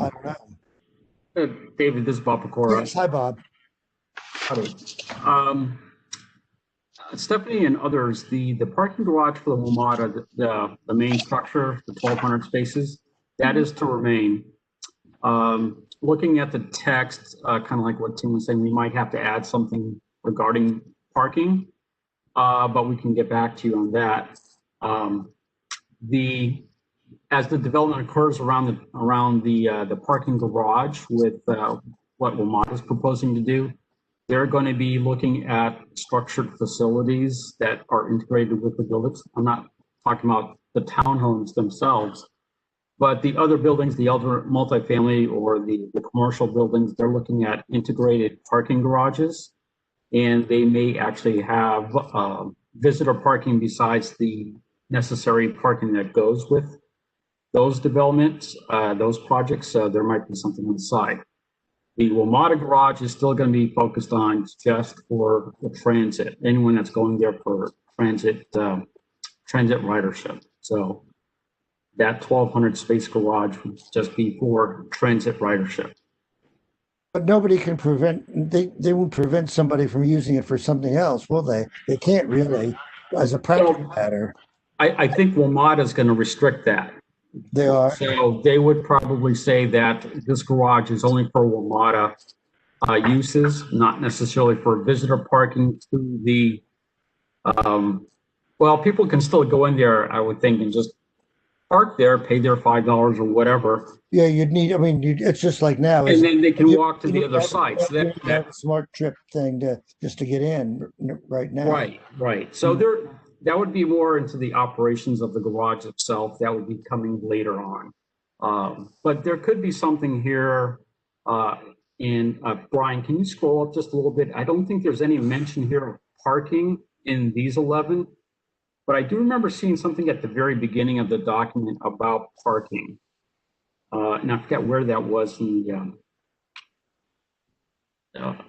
I don't know. David, this is Bob Pecora. Yes, hi, Bob. Stephanie and others, the parking garage for the WMATA, the main structure, the 1,200 spaces, that is to remain. Looking at the text, kind of like what Tim was saying, we might have to add something regarding parking, but we can get back to you on that. As the development occurs around the parking garage with what WMATA is proposing to do, they're going to be looking at structured facilities that are integrated with the buildings. I'm not talking about the townhomes themselves, but the other buildings, the other multifamily or the commercial buildings, they're looking at integrated parking garages, and they may actually have visitor parking besides the necessary parking that goes with those developments, those projects. There might be something inside. The WMATA garage is still going to be focused on just for the transit, anyone that's going there for transit ridership. So that 1,200 space garage would just be for transit ridership. But nobody can they won't prevent somebody from using it for something else, will they? They can't really, as a practical matter. I think WMATA is going to restrict that. They are. So they would probably say that this garage is only for WMATA uses, not necessarily for visitor parking to the, well, people can still go in there, I would think, and just park there, pay their $5 or whatever. Yeah, you'd need, it's just like now. And then they can walk to the other side. So that smart trip thing just to get in right now. Right. So that would be more into the operations of the garage itself. That would be coming later on. But there could be something here. Brian, can you scroll up just a little bit? I don't think there's any mention here of parking in these 11, but I do remember seeing something at the very beginning of the document about parking. And I forget where that was in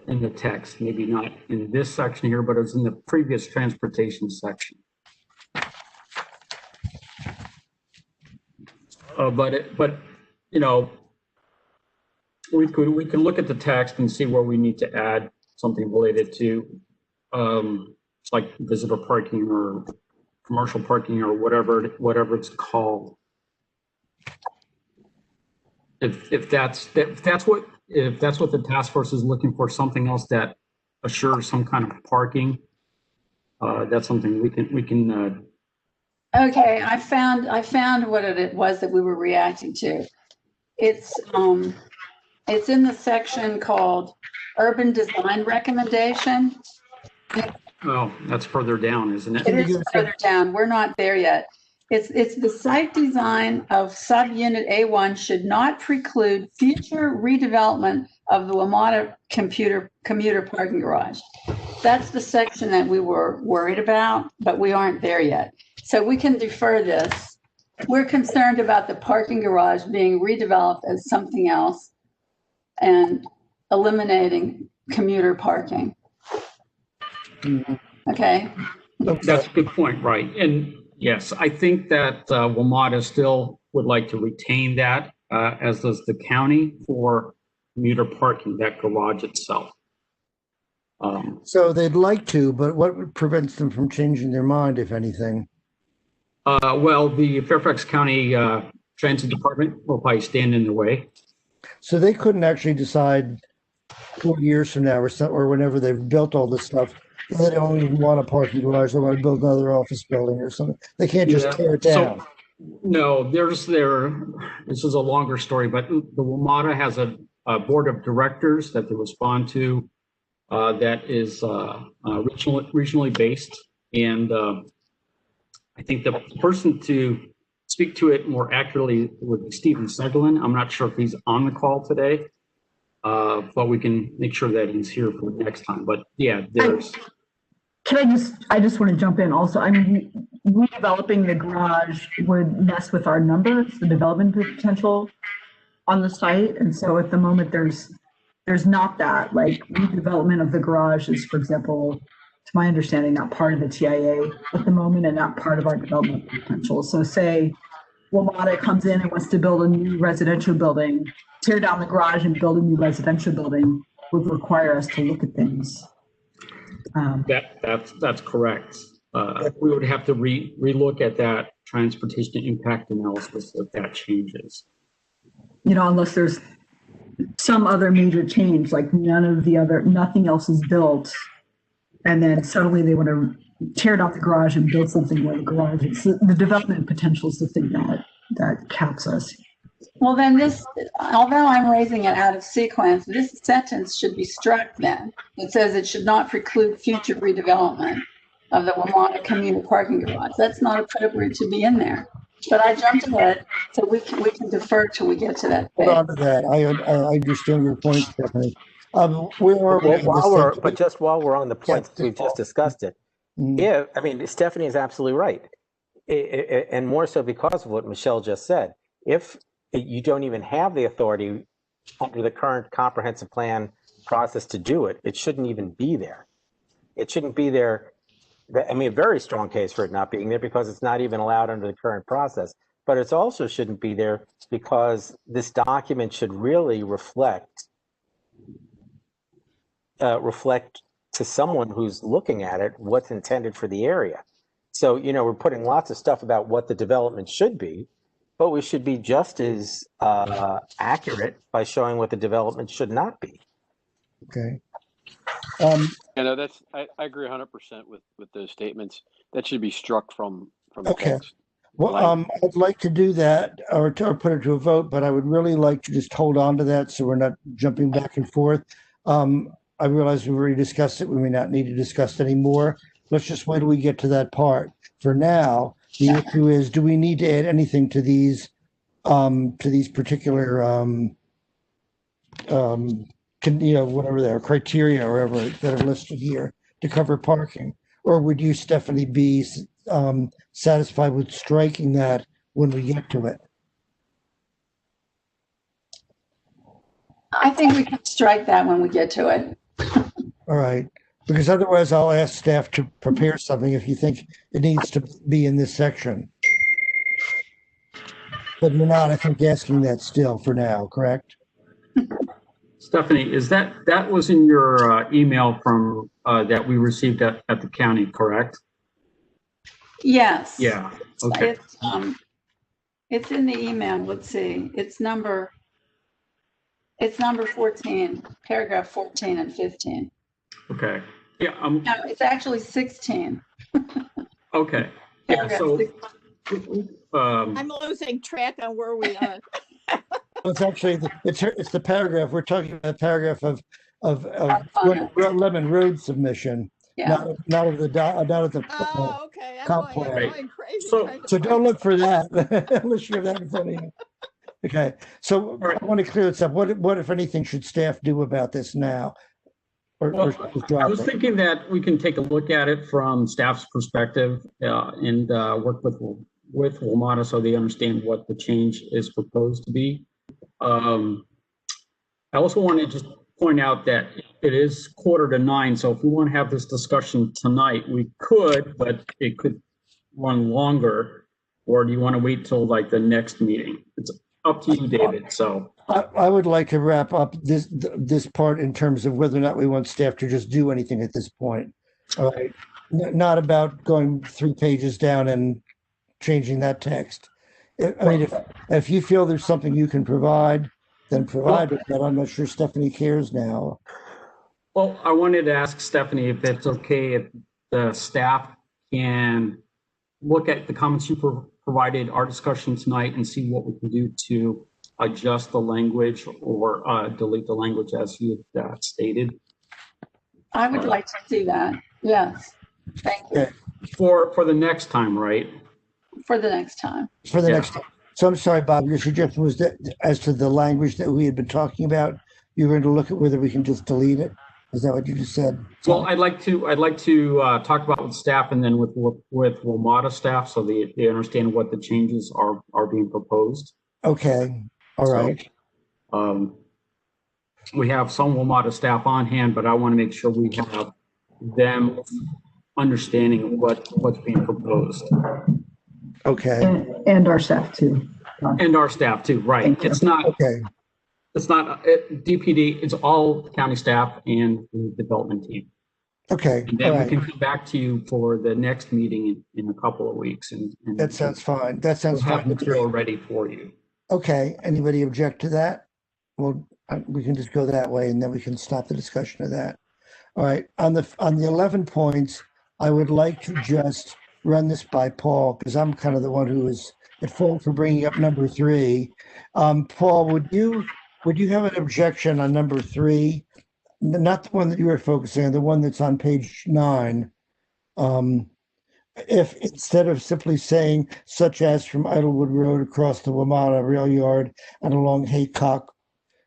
the text, maybe not in this section here, but it was in the previous transportation section. But you know, we can look at the text and see where we need to add something related to like visitor parking or commercial parking or whatever it's called. If that's what the task force is looking for, something else that assures some kind of parking, that's something we can. Okay, I found what it was that we were reacting to. It's in the section called Urban Design Recommendation. Oh, that's further down, isn't it? It is further down. We're not there yet. It's the site design of subunit A1 should not preclude future redevelopment of the WMATA commuter parking garage. That's the section that we were worried about, but we aren't there yet. So we can defer this. We're concerned about the parking garage being redeveloped as something else and eliminating commuter parking. Okay. That's a good point, right? And yes, I think that WMATA still would like to retain that, as does the county, for commuter parking, that garage itself. So they'd like to, but what prevents them from changing their mind, if anything? Well, the Fairfax County Transit Department will probably stand in the way. So they couldn't actually decide 4 years from now or whenever they've built all this stuff, they don't even want a parking garage, they want to build another office building or something. They can't just tear it down. So, no, this is a longer story, but the WMATA has a board of directors that they respond to that is regionally based. And I think the person to speak to it more accurately would be Stephen Segelin. I'm not sure if he's on the call today, but we can make sure that he's here for next time. But yeah, there's. I just want to jump in also. I mean, redeveloping the garage would mess with our numbers, the development potential. on the site. And so at the moment, there's not that, like redevelopment of the garage is, for example, to my understanding, not part of the TIA at the moment and not part of our development potential. So say WMATA comes in and wants to build a new residential building, tear down the garage and build a new residential building would require us to look at things. That's correct. We would have to relook at that transportation impact analysis if that changes. You know, unless there's some other major change, like nothing else is built, and then suddenly they want to tear down the garage and build something where the garage is. The development potential is the thing that caps us. Well, then this, although I'm raising it out of sequence, this sentence should be struck then. It says it should not preclude future redevelopment of the WMATA community parking garage. That's not appropriate to be in there. But I jumped ahead, so we can defer till we get to that Hold page. on to that. I understand your point, Stephanie. Where are we? But just while we're on the points, we've just discussed it. Yeah, I mean, Stephanie is absolutely right. And more so because of what Michelle just said. If you don't even have the authority under the current comprehensive plan process to do it, it shouldn't even be there. It shouldn't be there. I mean, a very strong case for it not being there because it's not even allowed under the current process. But it also shouldn't be there because this document should really reflect to someone who's looking at it what's intended for the area. So, you know, we're putting lots of stuff about what the development should be, but we should be just as accurate by showing what the development should not be. Okay. You know, I agree 100% with those statements. That should be struck from the text. Well, I'd like to do that or put it to a vote, but I would really like to just hold on to that so we're not jumping back and forth. I realize we've already discussed it. We may not need to discuss it anymore. Let's just wait till we get to that part. For now, the issue is, do we need to add anything to these particular, whatever they are, criteria or whatever that are listed here to cover parking? Or would you, Stephanie, be satisfied with striking that when we get to it? I think we can strike that when we get to it. All right, because otherwise I'll ask staff to prepare something if you think it needs to be in this section. But you're not, I think, asking that still for now, correct? Stephanie, is that was in your email from that we received at the county, correct? Yes. Yeah. Okay. It's in the email. Let's see. It's number 14, paragraph 14 and 15. Okay. Yeah. No, it's actually 16. Okay. Yeah. So I'm losing track on where we are. It's actually it's the paragraph we're talking about. The paragraph of Lemon Road submission. Yeah. Not of the Oh, okay. I'm comp going plan. crazy. So don't look for that unless you have that in front of you. Okay. So I want to clear this up. What if anything should staff do about this now? Or I was thinking that we can take a look at it from staff's perspective and work with WMATA so they understand what the change is proposed to be. I also want to just point out that it is 8:45, so if we want to have this discussion tonight, we could, but it could run longer. Or do you want to wait till like the next meeting? It's up to you, David. So I would like to wrap up this part in terms of whether or not we want staff to just do anything at this point. All right, not about going 3 pages down and changing that text. I mean, if you feel there's something you can provide, then provide it, but I'm not sure Stephanie cares now. Well, I wanted to ask Stephanie if it's okay if the staff can look at the comments you provided, our discussion tonight, and see what we can do to adjust the language or delete the language as you stated. I would like to see that. Yes. Thank you. Okay. For the next time, right? For the next time. For the next time. So I'm sorry, Bob, your suggestion was that as to the language that we had been talking about, you're going to look at whether we can just delete it? Is that what you just said? Well, I'd like to talk about with staff and then with WMATA staff so they understand what the changes are being proposed. Okay. All right. We have some WMATA staff on hand, but I want to make sure we have them understanding what's being proposed. Okay, And our staff too. And our staff too, right? Thank you. It's not okay, DPD, it's all county staff and the development team. okay, And all then we right. can come back to you for the next meeting in a couple of weeks. And That sounds fine. That sounds we'll have fine. material ready for you. Okay, anybody object to that? Well, we can just go that way and then we can stop the discussion of that. All right, on the 11 points, I would like to just run this by Paul because I'm kind of the one who is at fault for bringing up number 3. Paul, would you have an objection on number 3? Not the one that you were focusing on, the one that's on page 9. If instead of simply saying such as from Idlewood Road across the WMATA rail yard and along Haycock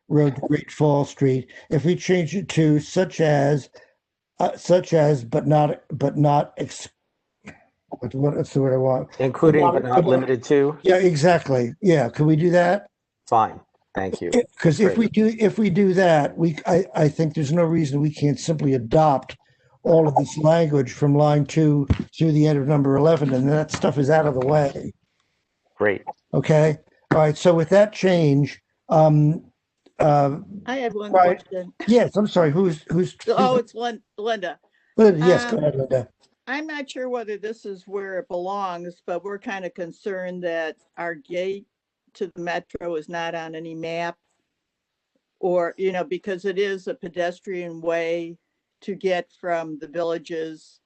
Road to Great Falls Street, if we change it to such as, but not, what's the word I want? Including but not limited to. Yeah, exactly. Yeah, can we do that? Fine. Thank you. Because if Great. we do that, I think there's no reason we can't simply adopt all of this language from line 2 through the end of number 11, and that stuff is out of the way. Great. Okay. All right. So with that change, I had one right. question. Yes, I'm sorry. Who's Oh, it's Linda. Yes, go ahead, Linda. I'm not sure whether this is where it belongs, but we're kind of concerned that our gate to the metro is not on any map, or, because it is a pedestrian way to get from the villages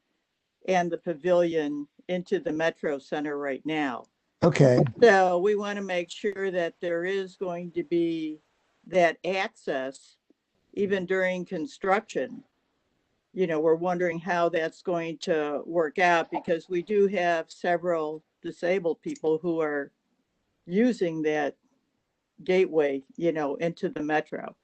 and the pavilion into the metro center right now. Okay. So we want to make sure that there is going to be that access even during construction. We're wondering how that's going to work out because we do have several disabled people who are using that gateway, into the metro.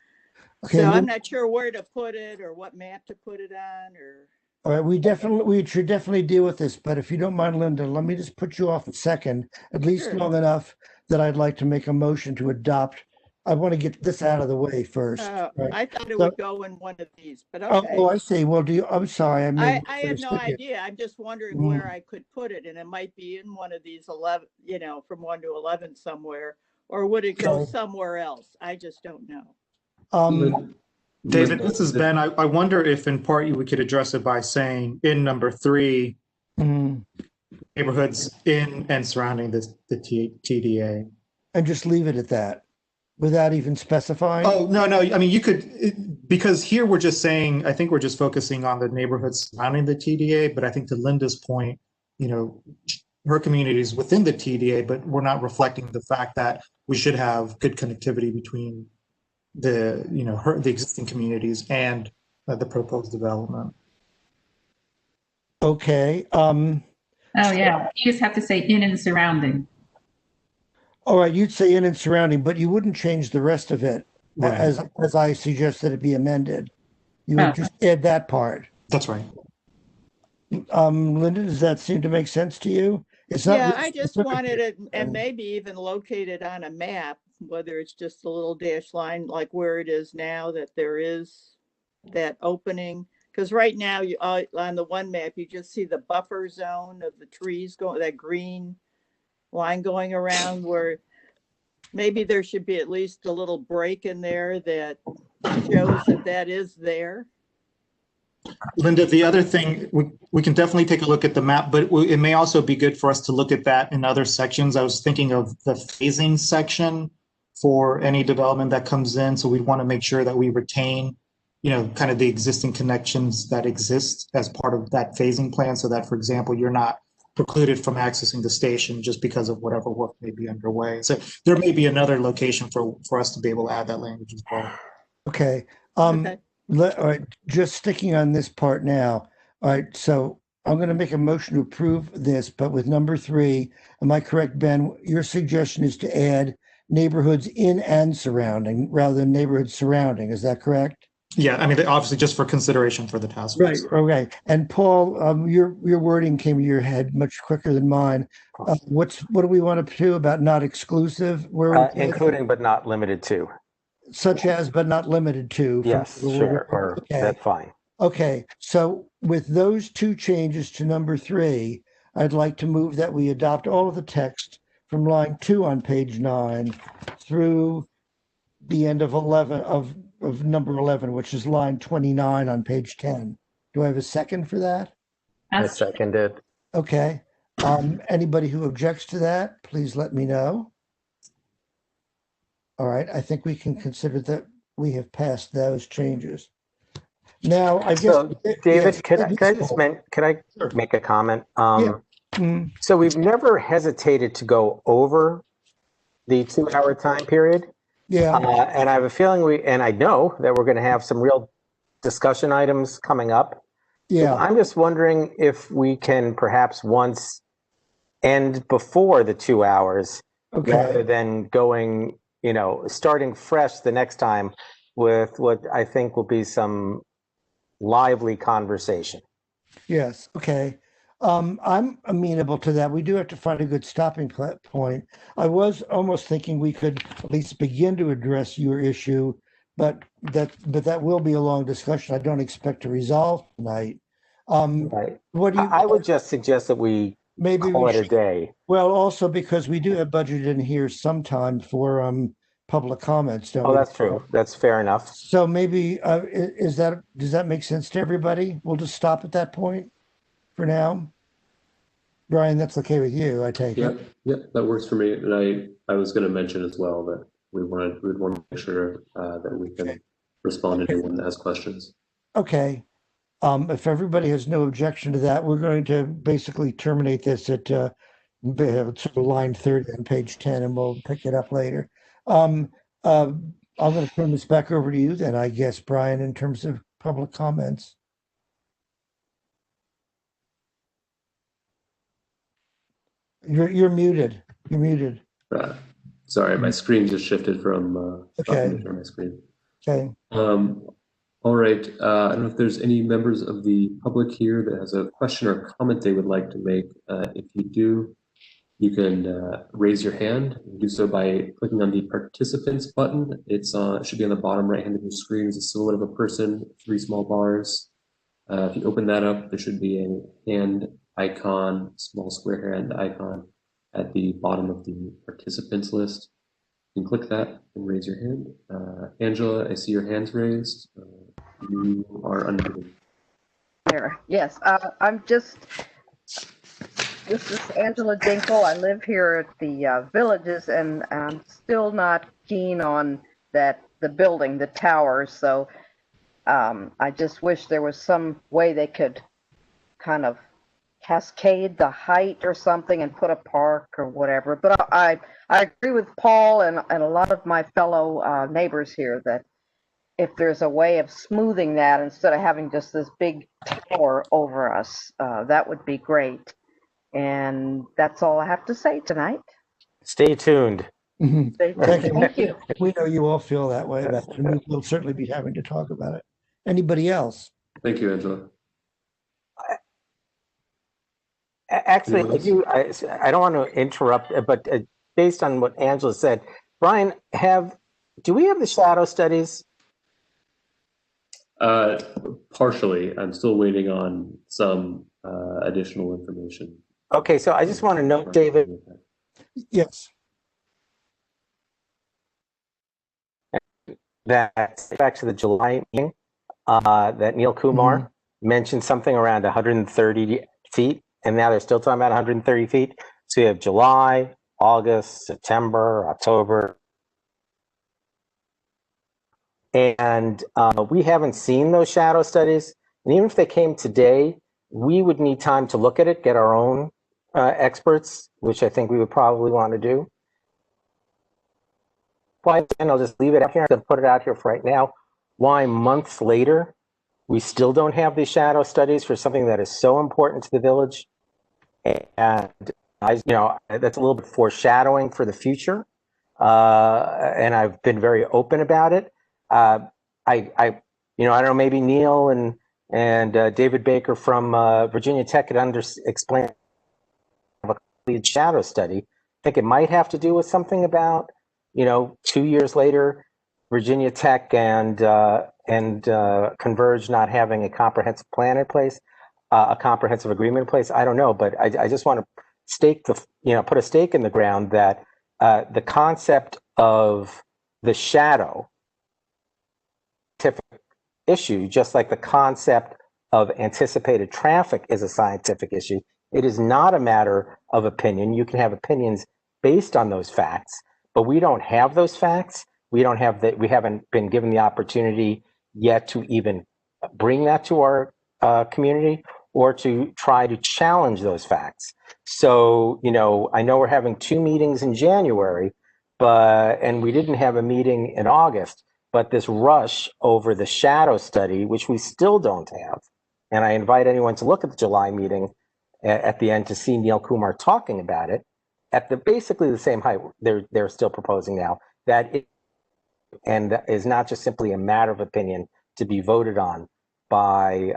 Okay. So I'm not sure where to put it or what map to put it on or. All right. We should definitely deal with this, but if you don't mind, Linda, let me just put you off a second, at least Sure. long enough that I'd like to make a motion to adopt. I want to get this out of the way first. Right? I thought it So- would go in one of these, but okay. Oh, I see. Well, I'm sorry. I had no idea. I'm just wondering where I could put it, and it might be in one of these 11, from 1 to 11 somewhere, or would it go Okay. somewhere else? I just don't know. David, this is Ben. I wonder if in part we could address it by saying in number 3, neighborhoods in and surrounding the TDA. and just leave it at that without even specifying. Oh, no. I mean, you could, because here we're just saying, I think we're just focusing on the neighborhoods surrounding the TDA, but I think to Linda's point, her community is within the TDA, but we're not reflecting the fact that we should have good connectivity between the existing communities and the proposed development. Okay. Oh, yeah. You just have to say in and surrounding. All right. You'd say in and surrounding, but you wouldn't change the rest of it Right. as I suggested it be amended. You would Oh. just add that part. That's right. Linda, does that seem to make sense to you? It's not. Yeah, really I just specific. wanted it, and maybe even located on a map, whether it's just a little dash line like where it is now, that there is that opening. Because right now, on the one map, you just see the buffer zone of the trees going, that green line going around, where maybe there should be at least a little break in there that shows that is there. Linda, the other thing, we can definitely take a look at the map, but it may also be good for us to look at that in other sections. I was thinking of the phasing section for any development that comes in. So we want to make sure that we retain, kind of the existing connections that exist as part of that phasing plan. So that, for example, you're not precluded from accessing the station just because of whatever work may be underway. So there may be another location for us to be able to add that language as well. Okay. Okay. All right, just sticking on this part now. All right, so I'm going to make a motion to approve this, but with number 3, am I correct, Ben? Your suggestion is to add neighborhoods in and surrounding rather than neighborhoods surrounding. Is that correct? Yeah, I mean, obviously just for consideration for the task force. Okay. And Paul, your wording came to your head much quicker than mine. What do we want to do about not exclusive? Including but not limited to. such as, but not limited to. Yes, sure, or Okay. that's fine. Okay, so with those two changes to number 3, I'd like to move that we adopt all of the text from line 2 on page 9 through the end of 11 of number 11, which is line 29 on page 10. Do I have a second for that? I second it. Okay. Anybody who objects to that, please let me know. All right, I think we can consider that we have passed those changes. Now, I guess. So, David, yes, could I Sure. make a comment? Yeah. So we've never hesitated to go over the 2-hour time period. Yeah. And I have a feeling and I know that we're going to have some real discussion items coming up. Yeah. So I'm just wondering if we can perhaps once end before the 2 hours, Okay. rather than going, starting fresh the next time with what I think will be some lively conversation. Yes. Okay. I'm amenable to that. We do have to find a good stopping point. I was almost thinking we could at least begin to address your issue, but that will be a long discussion. I don't expect to resolve tonight. Right. What do you? I would just suggest that we maybe call we it a should, day. well, also because we do have budget in here sometime for public comments, don't we? Oh, that's true. That's fair enough. So maybe does that make sense to everybody? We'll just stop at that point for now. Brian, that's okay with you, I take it. Yep, that works for me. And I was going to mention as well that we'd want to make sure that we can respond to anyone that has questions. Okay. If everybody has no objection to that, we're going to basically terminate this at sort of line 30 on page 10, and we'll pick it up later. I'm going to turn this back over to you then, I guess, Brian, in terms of public comments. You're muted. You're muted. Sorry, my screen just shifted from Okay. my screen. Okay. All right. I don't know if there's any members of the public here that has a question or comment they would like to make. If you do, you can raise your hand. You do so by clicking on the participants button. It should be on the bottom right hand of your screen. It's a silhouette of a person, 3 small bars. If you open that up, there should be a hand icon, small square hand icon at the bottom of the participants list. You can click that and raise your hand. Angela, I see your hands raised. You are unmuted. There. Yes, this is Angela Dinkle. I live here at the Villages, and I'm still not keen on the building, the towers. So I just wish there was some way they could kind of cascade the height or something and put a park or whatever. But I agree with Paul and a lot of my fellow neighbors here that if there's a way of smoothing that instead of having just this big tower over us, that would be great. And that's all I have to say tonight. Stay tuned. Thank you. We know you all feel that way about it, and we'll certainly be having to talk about it. Anybody else? Thank you, Angela. Actually, I don't want to interrupt, but based on what Angela said, Brian, do we have the shadow studies? Partially. I'm still waiting on some additional information. Okay, so I just want to note, David. Yes. That back to the July meeting, that Neil Kumar mentioned something around 130 feet, and now they're still talking about 130 feet. So you have July, August, September, October. And we haven't seen those shadow studies. And even if they came today, we would need time to look at it, get our own experts, which I think we would probably want to do. Why, and I'll just leave it out here and put it out here for right now. Why months later, we still don't have these shadow studies for something that is so important to the village? And that's a little bit foreshadowing for the future. And I've been very open about it. I don't know, maybe Neil and David Baker from Virginia Tech could explain a shadow study. I think it might have to do with something about, 2 years later, Virginia Tech and Converge not having a comprehensive plan in place, a comprehensive agreement in place. I don't know, but I just want to put a stake in the ground that the concept of the shadow scientific issue, just like the concept of anticipated traffic is a scientific issue. It is not a matter of opinion. You can have opinions based on those facts, but we don't have those facts. We haven't been given the opportunity yet to even bring that to our community or to try to challenge those facts. So, I know we're having 2 meetings in January, and we didn't have a meeting in August, but this rush over the shadow study, which we still don't have. And I invite anyone to look at the July meeting at the end to see Neil Kumar talking about it at basically the same height they're still proposing now. And is not just simply a matter of opinion to be voted on by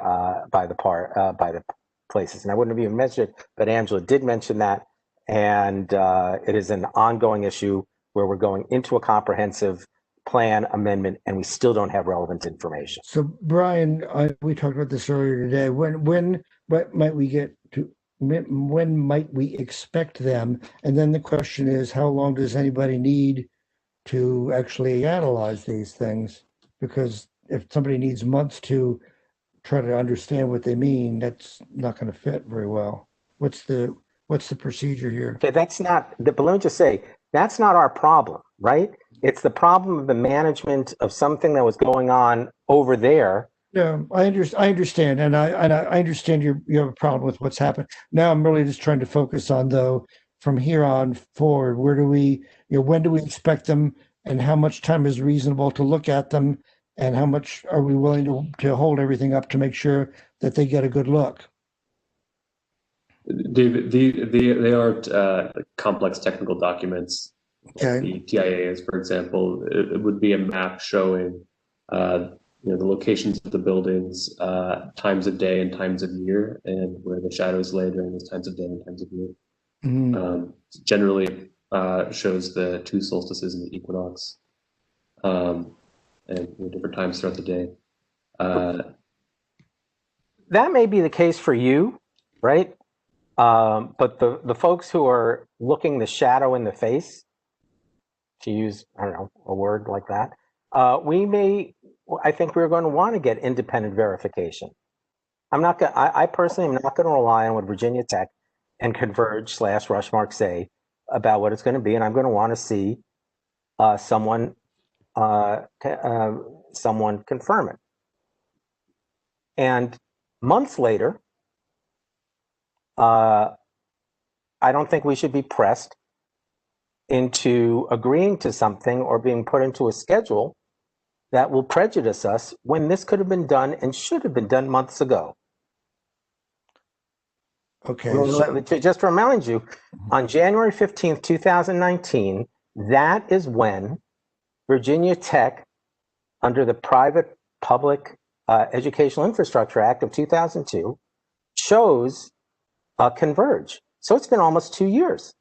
the places. And I wouldn't have even mentioned it, but Angela did mention that. And it is an ongoing issue where we're going into a comprehensive plan amendment and we still don't have relevant information. So Brian, we talked about this earlier today. When might we expect them? And then the question is, how long does anybody need to actually analyze these things? Because if somebody needs months to try to understand what they mean, that's not going to fit very well. What's the procedure here? Okay, but let me just say, that's not our problem, right? It's the problem of the management of something that was going on over there. No, I understand, and I understand you have a problem with what's happened. Now I'm really just trying to focus on, though, from here on forward, when do we expect them, and how much time is reasonable to look at them, and how much are we willing to hold everything up to make sure that they get a good look? David, they are complex technical documents. Okay. The TIA is, for example, it would be a map showing the locations of the buildings, times of day and times of year, and where the shadows lay during those times of day and times of year. Mm-hmm. Generally shows the 2 solstices and the equinox, and different times throughout the day. That may be the case for you, right? But the folks who are looking the shadow in the face, to use, I don't know, a word like that, I think we're going to want to get independent verification. I personally am not going to rely on what Virginia Tech and Converge / Rushmark say about what it's going to be, and I'm going to want to see someone confirm it. And months later, I don't think we should be pressed into agreeing to something or being put into a schedule that will prejudice us when this could have been done and should have been done months ago. Okay. Just to remind you, on January 15th, 2019, that is when Virginia Tech, under the Private Public Educational Infrastructure Act of 2002, chose Converge. So it's been almost 2 years.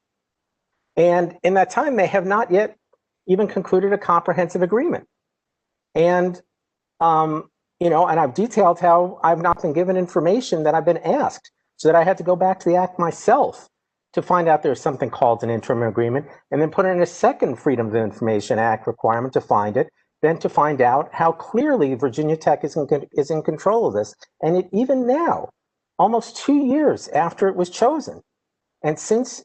And in that time, they have not yet even concluded a comprehensive agreement. And, and I've detailed how I've not been given information that I've been asked, so that I had to go back to the act myself to find out there's something called an interim agreement, and then put in a second Freedom of Information Act requirement to find it, then to find out how clearly Virginia Tech is in control of this. And even now, almost 2 years after it was chosen, and since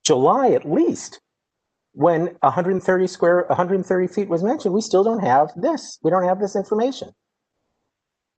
July at least, when 130 feet was mentioned, we still don't have this. We don't have this information.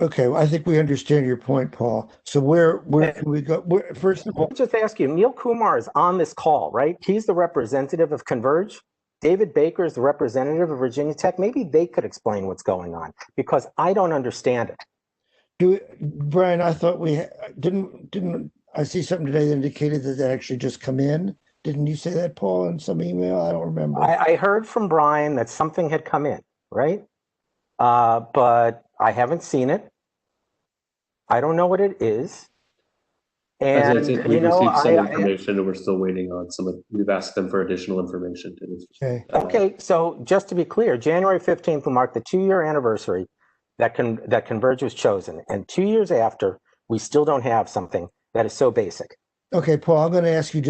Okay, well, I think we understand your point, Paul. So where can we go? First of all, I'll just ask you, Neil Kumar is on this call, right? He's the representative of Converge. David Baker is the representative of Virginia Tech. Maybe they could explain what's going on, because I don't understand it. Brian, I thought we didn't I see something today that indicated that they actually just come in. Didn't you say that, Paul, in some email? I don't remember. I heard from Brian that something had come in, right? But I haven't seen it. I don't know what it is. As I And, said, you we've know, received some information and we're still waiting on some of, we've asked them for additional information to this. Okay. Okay, so just to be clear, January 15th will mark the 2-year anniversary that Converge was chosen. And 2 years after, we still don't have something that is so basic. Okay, Paul, I'm going to ask you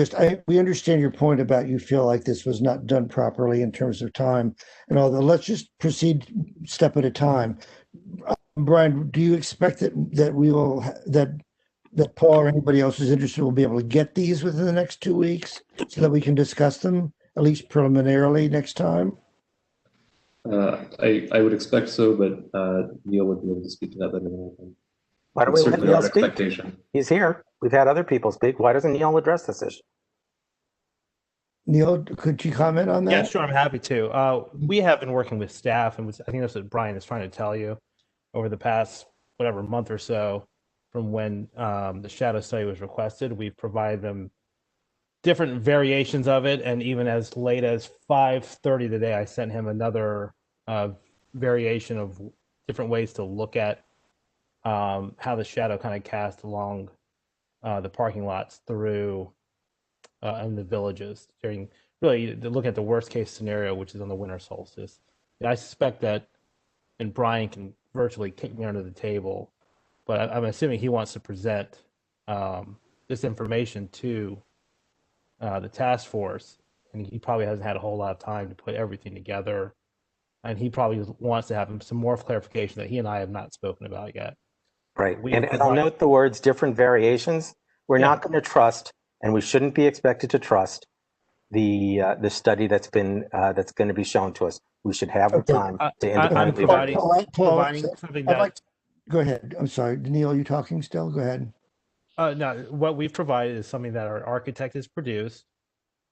we understand your point about you feel like this was not done properly in terms of time and all that. Let's just proceed step at a time. Brian, do you expect that we will, that Paul or anybody else who's interested will be able to get these within the next 2 weeks so that we can discuss them at least preliminarily next time? I would expect so, but Neil would be able to speak to that better than I can. Why don't we let Neil speak? Expectation. He's here. We've had other people speak. Why doesn't Neil address this issue? Neil, could you comment on that? Yeah, sure. I'm happy to. We have been working with staff, and I think that's what Brian is trying to tell you over the past, month or so from when the shadow study was requested. We've provided them different variations of it, and even as late as 5:30 today, I sent him another variation of different ways to look at how the shadow kind of cast along the parking lots through in the villages during really to look at the worst case scenario, which is on the winter solstice. And I suspect that, and Brian can virtually kick me under the table, but I'm assuming he wants to present this information to the task force, and he probably hasn't had a whole lot of time to put everything together, and he probably wants to have some more clarification that he and I have not spoken about yet. Right. And I'll note the words different variations. We're not going to trust, and we shouldn't be expected to trust the study that's going to be shown to us. We should have the time to independently providing something that. Go ahead. I'm sorry, Neil. Are you talking still? Go ahead. No, what we've provided is something that our architect has produced.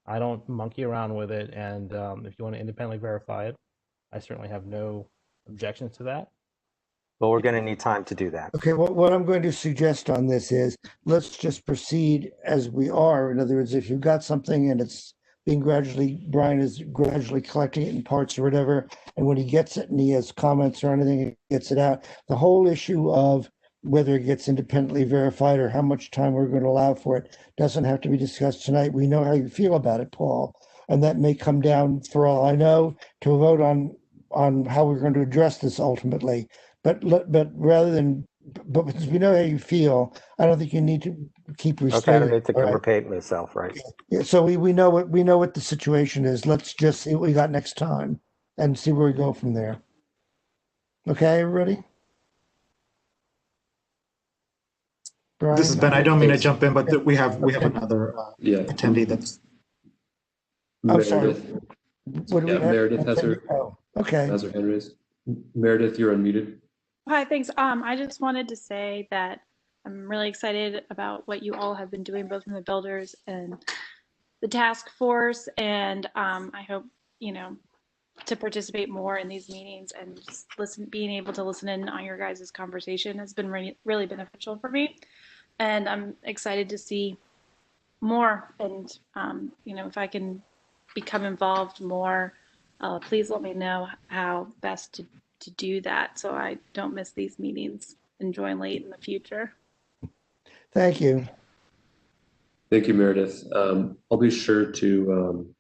I don't monkey around with it, and if you want to independently verify it, I certainly have no objections to that. But we're going to need time to do that. Okay, well, what I'm going to suggest on this is let's just proceed as we are. In other words, if you've got something and it's being Brian is gradually collecting it in parts or whatever, and when he gets it and he has comments or anything, he gets it out. The whole issue of whether it gets independently verified or how much time we're going to allow for it doesn't have to be discussed tonight. We know how you feel about it, Paul, and that may come down, for all I know, to a vote on how we're going to address this ultimately. But since we know how you feel, I don't think you need to keep restraining. Okay, I don't need to repeat myself, right? Yeah, so we know what the situation is. Let's just see what we got next time and see where we go from there. Okay, everybody? Brian? This is Ben. I don't mean to jump in, but we have another attendee that's. I'm sorry. What do we have? Meredith has her. Oh, okay. Has her hand raised. Meredith, you're unmuted. Hi, thanks. I just wanted to say that I'm really excited about what you all have been doing, both in the builders and the task force. And I hope, to participate more in these meetings and just being able to listen in on your guys' conversation has been really beneficial for me. And I'm excited to see more. And, if I can become involved more, please let me know how best to do that so I don't miss these meetings and join late in the future. Thank you. Thank you, Meredith. I'll be sure to,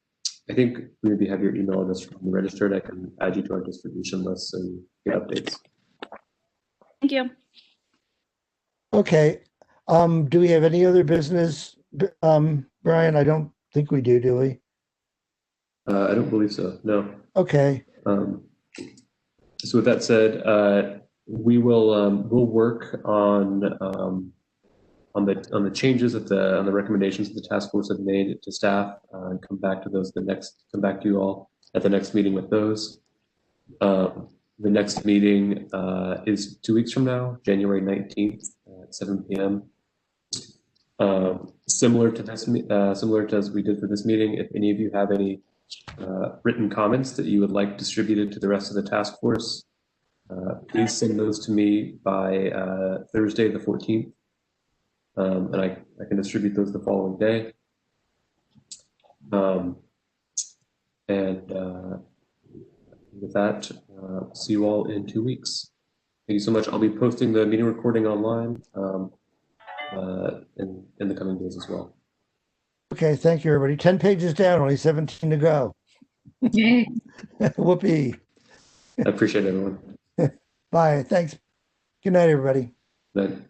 I think maybe have your email address from the registered. I can add you to our distribution list and get updates. Thank you. Okay. Do we have any other business? Brian, I don't think we do we? I don't believe so, no. Okay. So with that said, we'll work on the changes on the recommendations that the task force have made to staff and come back to you all at the next meeting with those. The next meeting is 2 weeks from now, January 19th at 7 p.m. Similar to as we did for this meeting, if any of you have any written comments that you would like distributed to the rest of the task force, please send those to me by Thursday the 14th, and I can distribute those the following day. With that, see you all in 2 weeks. Thank you so much. I'll be posting the meeting recording online, and in the coming days as well. Okay, thank you, everybody. 10 pages down, only 17 to go. Yay. Whoopee. I appreciate everyone. Bye. Thanks. Good night, everybody. Good night.